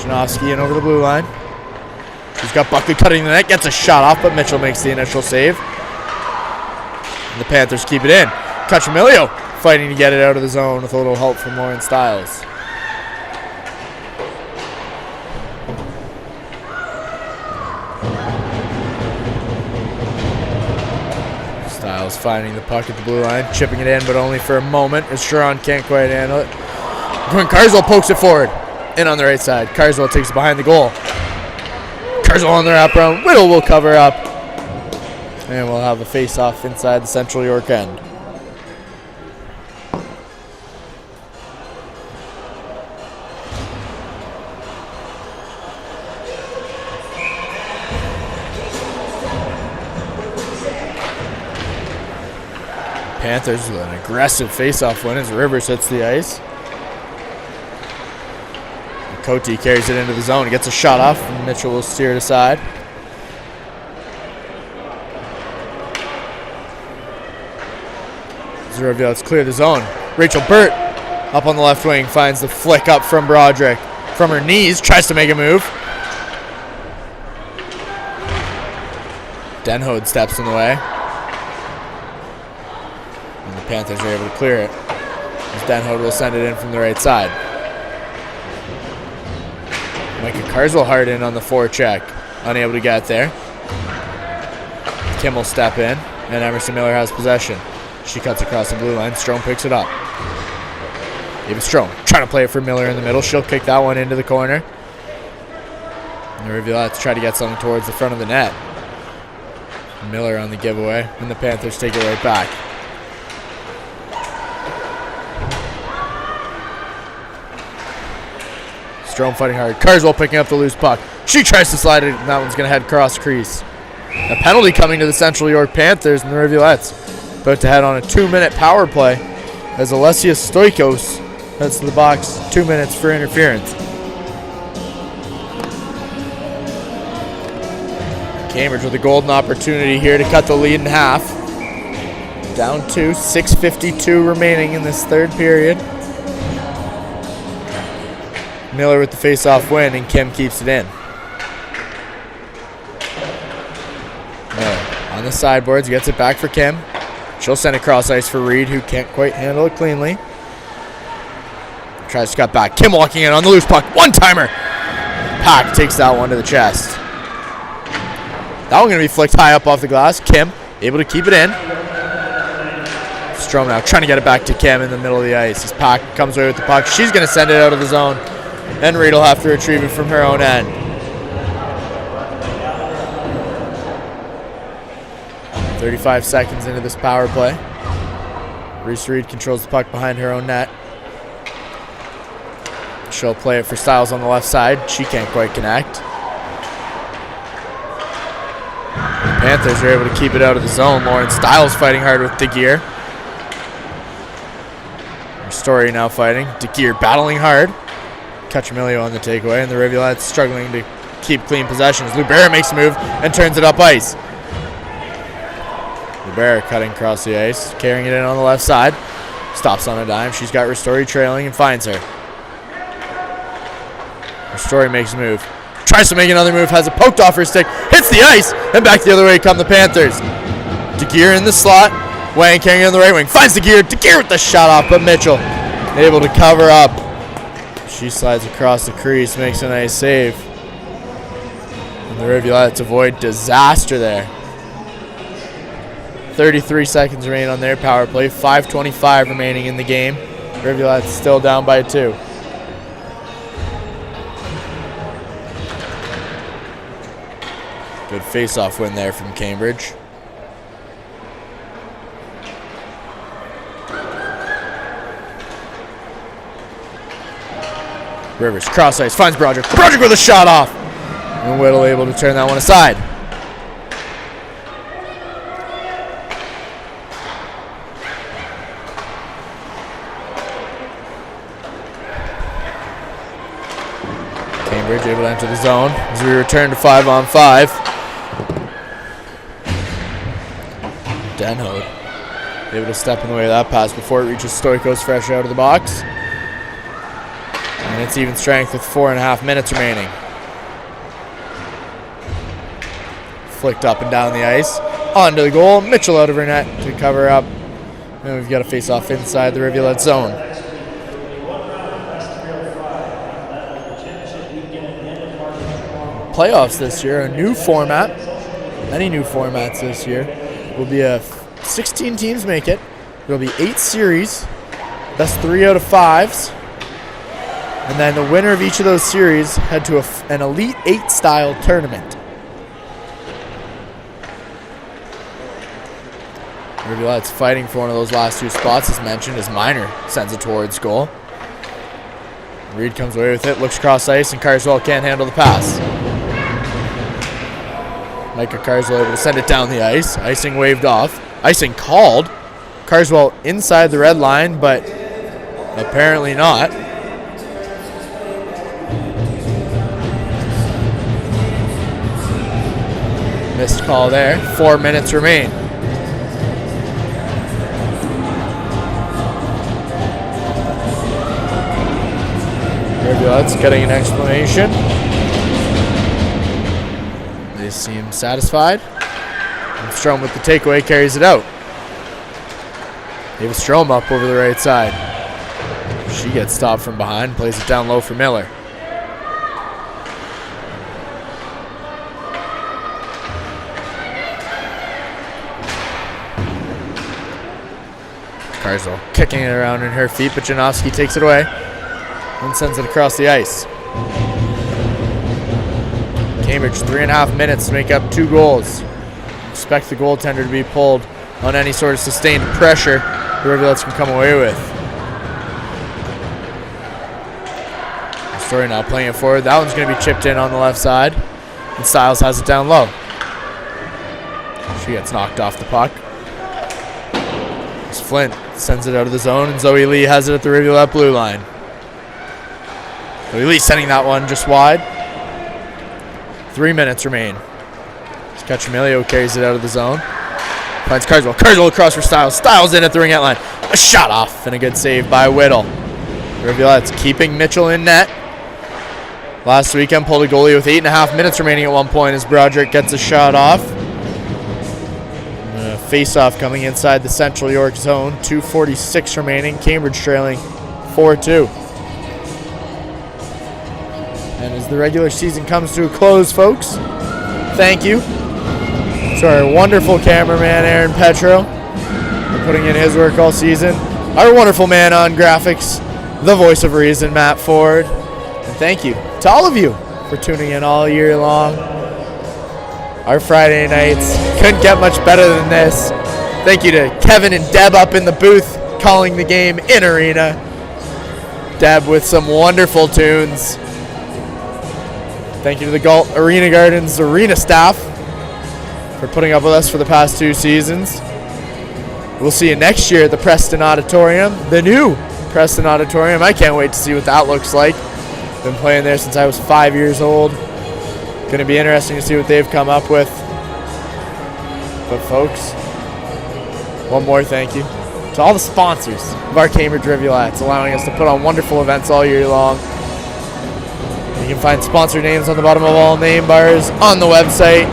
Speaker 2: Janowski in over the blue line. He's got Buckley cutting the net, gets a shot off, but Mitchell makes the initial save. And the Panthers keep it in. Cachamilio fighting to get it out of the zone with a little help from Lauren Stiles. Stiles finding the puck at the blue line, chipping it in, but only for a moment as Sharon can't quite handle it. When Carswell pokes it forward, in on the right side. Carswell takes it behind the goal. Carswell on the wraparound. Whittle will cover up. And we'll have a face-off inside the Central York end. Panthers with an aggressive face-off win as Rivers hits the ice. Cote carries it into the zone. He gets a shot off, and Mitchell will steer it aside. Rivulettes clear the zone. Rachel Burt up on the left wing finds the flick up from Broderick. From her knees, tries to make a move. Denhode steps in the way. And the Panthers are able to clear it. As Denhode will send it in from the right side. Micah Carswell hard in on the forecheck. Unable to get there. Kim will step in, and Emerson Miller has possession. She cuts across the blue line. Strome picks it up. Ava Strome trying to play it for Miller in the middle. She'll kick that one into the corner. And the Rivulettes try to get something towards the front of the net. Miller on the giveaway, and the Panthers take it right back. Strome fighting hard. Carswell picking up the loose puck. She tries to slide it, and that one's going to head cross crease. A penalty coming to the Central York Panthers, and the Rivulettes about to head on a 2-minute power play as Alessia Stoikos heads to the box. 2 minutes for interference. Cambridge with a golden opportunity here to cut the lead in half. Down 2, 6:52 remaining in this third period. Miller with the face-off win, and Kim keeps it in. Miller on the sideboards, gets it back for Kim. She'll send it cross ice for Reed, who can't quite handle it cleanly. Tries to cut back. Kim walking in on the loose puck. One-timer. Pack takes that one to the chest. That one going to be flicked high up off the glass. Kim able to keep it in. Strome now trying to get it back to Kim in the middle of the ice. As Pack comes away with the puck, she's going to send it out of the zone. And Reed will have to retrieve it from her own end. 35 seconds into this power play. Reese Reed controls the puck behind her own net. She'll play it for Stiles on the left side. She can't quite connect. The Panthers are able to keep it out of the zone. Lauren Stiles fighting hard with DeGear. Story now fighting. DeGear battling hard. Cachamilio on the takeaway, and the Rivulettes struggling to keep clean possessions. Lubera makes a move and turns it up ice. Lubera cutting across the ice, carrying it in on the left side. Stops on a dime. She's got Ristori trailing and finds her. Ristori makes a move. Tries to make another move, has it poked off her stick, hits the ice, and back the other way come the Panthers. DeGear in the slot. Wang carrying on the right wing. Finds DeGear. DeGear with the shot off, but Mitchell able to cover up. She slides across the crease, makes a nice save. And the Rivulettes avoid disaster there. 33 seconds remain on their power play. 5:25 remaining in the game. Rivulettes still down by 2. Good face-off win there from Cambridge. Rivers, cross ice, finds Broderick. Broderick with a shot off. And Whittle able to turn that one aside. Cambridge able to enter the zone as we return to 5-on-5. Denhoed able to step in the way of that pass before it reaches Stoikos fresh out of the box. And it's even strength with 4.5 minutes remaining. Flicked up and down the ice. Onto the goal. Mitchell out of her net to cover up. And we've got a face-off inside the Rivulet zone. Playoffs this year, a new format. Many new formats this year. Will be 16 teams make it. There'll be 8 series. Best 3 out of 5s. And then the winner of each of those series head to an Elite 8 style tournament. Rivulet's fighting for one of those last 2 spots, as mentioned, as Minor sends it towards goal. Reed comes away with it, looks cross ice, and Carswell can't handle the pass. Micah Carswell able to send it down the ice. Icing waved off. Icing called. Carswell inside the red line, but apparently not. Missed call there. 4 minutes remain. Rivulet's getting an explanation. They seem satisfied. And Strom with the takeaway carries it out. David Strom up over the right side. She gets stopped from behind, plays it down low for Miller. Carswell kicking it around in her feet, but Janowski takes it away and sends it across the ice. Cambridge, 3.5 minutes to make up 2 goals. Expect the goaltender to be pulled on any sort of sustained pressure the Rivulettes can come away with. Story now playing it forward. That one's going to be chipped in on the left side. And Stiles has it down low. She gets knocked off the puck. As Flint sends it out of the zone, and Zoe Lee has it at the Rivulet blue line. Zoe Lee sending that one just wide. 3 minutes remain. Cacciamilio carries it out of the zone. Finds Carswell. Carswell across for Stiles. Stiles in at the ringette line. A shot off and a good save by Whittle. Rivulet's keeping Mitchell in net. Last weekend pulled a goalie with 8.5 minutes remaining at one point as Broderick gets a shot off. Face-off coming inside the Central York zone. 2:46 remaining. Cambridge trailing 4-2. And as the regular season comes to a close, folks, thank you to our wonderful cameraman, Aaron Petro, for putting in his work all season. Our wonderful man on graphics, the voice of reason, Matt Ford. And thank you to all of you for tuning in all year long. Our Friday nights couldn't get much better than this. Thank you to Kevin and Deb up in the booth calling the game in arena. Deb with some wonderful tunes. Thank you to the Galt Arena Gardens arena staff for putting up with us for the past 2 seasons. We'll see you next year at the Preston Auditorium, the new Preston Auditorium. I can't wait to see what that looks like. Been playing there since I was 5 years old. Going to be interesting to see what they've come up with. But folks, one more thank you to all the sponsors of our Cambridge Rivulettes, allowing us to put on wonderful events all year long. You can find sponsor names on the bottom of all name bars on the website.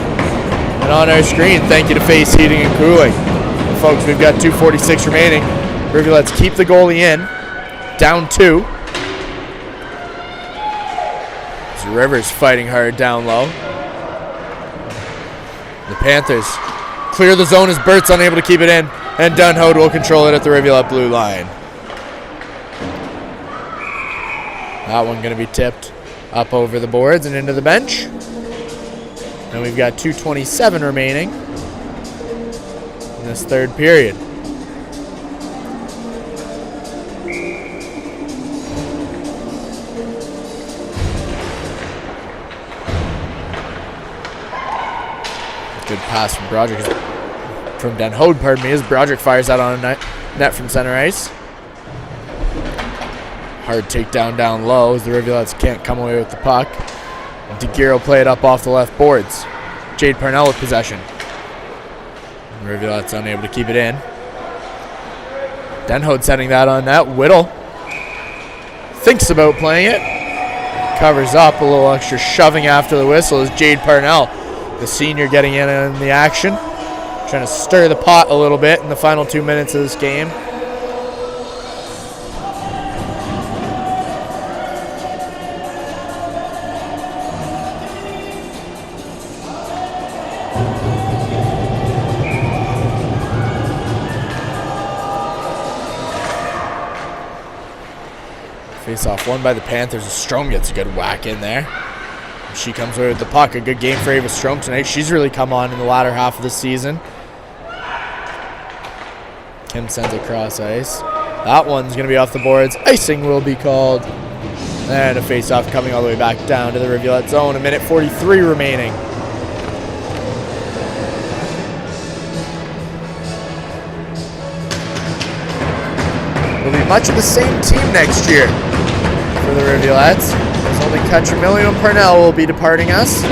Speaker 2: And on our screen, thank you to Face Heating and Cooling. And folks, we've got 2:46 remaining. Rivulettes keep the goalie in. Down 2. As Rivers fighting hard down low. The Panthers clear the zone as Bert's unable to keep it in. And Dunhode will control it at the Rivulet blue line. That one going to be tipped up over the boards and into the bench. And we've got 2:27 remaining in this third period. Good pass from Broderick. From Dunhode, pardon me, as Broderick fires out on a net from center ice. Hard takedown down low as the Rivulettes can't come away with the puck. DeGear will play it up off the left boards. Jade Parnell with possession. The Rivulettes unable to keep it in. Dunhode setting that on net. Whittle thinks about playing it. Covers up, a little extra shoving after the whistle as Jade Parnell, the senior, getting in the action. Trying to stir the pot a little bit in the final 2 minutes of this game. Face off won by the Panthers. Strome gets a good whack in there. She comes away with the puck. A good game for Ava Strome tonight. She's really come on in the latter half of the season. Kim sends it cross ice. That one's going to be off the boards. Icing will be called. And a face-off coming all the way back down to the Rivulet zone. 1:43 remaining. Will be much of the same team next year for the Rivulettes. As only Cutramilio and Parnell will be departing us.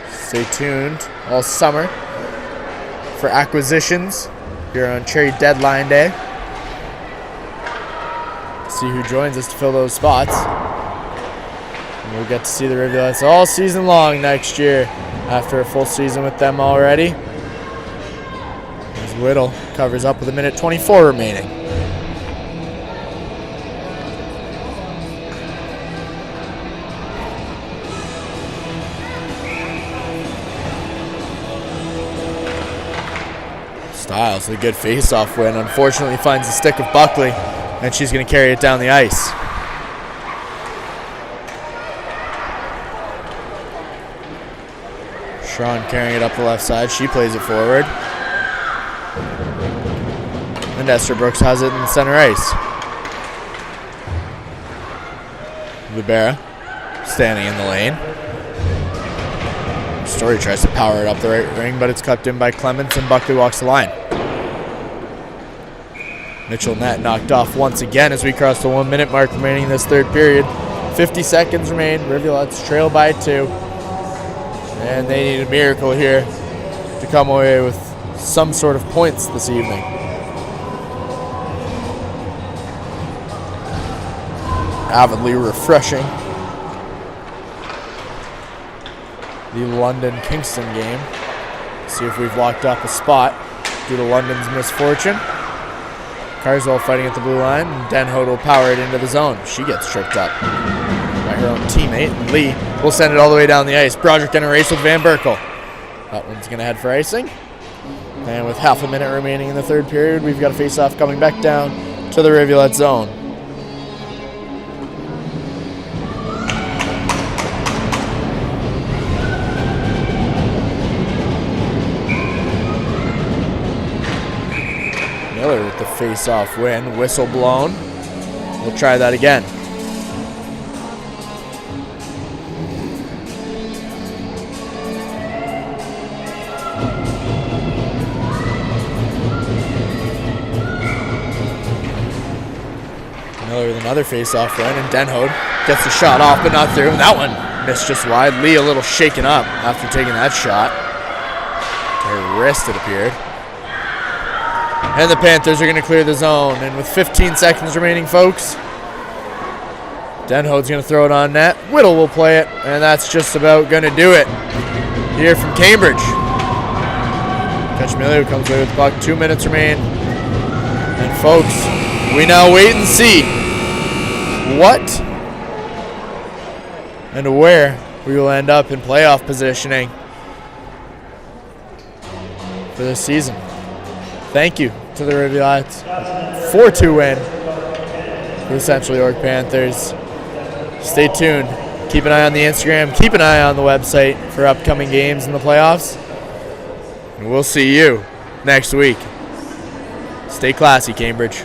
Speaker 2: Stay tuned all summer for acquisitions here on Cherry Deadline Day. See who joins us to fill those spots. And we'll get to see the Rivulettes all season long next year after a full season with them already. As Whittle covers up with 1:24 remaining. Styles with a good face-off win. Unfortunately finds the stick of Buckley, and she's going to carry it down the ice. Sean carrying it up the left side. She plays it forward. And Esther Brooks has it in center ice. Libera standing in the lane. Story tries to power it up the right ring, but it's cut in by Clements, and Buckley walks the line. Mitchell net knocked off once again as we cross the 1 minute mark remaining in this third period. 50 seconds remain. Rivulettes trail by 2. And they need a miracle here to come away with some sort of points this evening. Avidly refreshing the London-Kingston game. See if we've locked up a spot due to London's misfortune. Carswell fighting at the blue line, and Dunhode will power it into the zone. She gets tripped up by her own teammate, and Lee will send it all the way down the ice. Broderick in a race with Van Berkel. That one's going to head for icing. And with half a minute remaining in the third period, we've got a face-off coming back down to the Rivulet zone. Miller with the face-off win. Whistle blown. We'll try that again. Miller with another face-off win, and Dunhode gets the shot off, but not through. And that one missed just wide. Lee a little shaken up after taking that shot. Her wrist, it appeared. And the Panthers are going to clear the zone. And with 15 seconds remaining, folks, Denhode's going to throw it on net. Whittle will play it, and that's just about going to do it here from Cambridge. Cachemilio comes away with the puck. 2 minutes remain. And folks, we now wait and see what and where we will end up in playoff positioning for this season. Thank you to the Rivulettes. 4-2 win for the Central York Panthers. Stay tuned. Keep an eye on the Instagram. Keep an eye on the website for upcoming games in the playoffs. And we'll see you next week. Stay classy, Cambridge.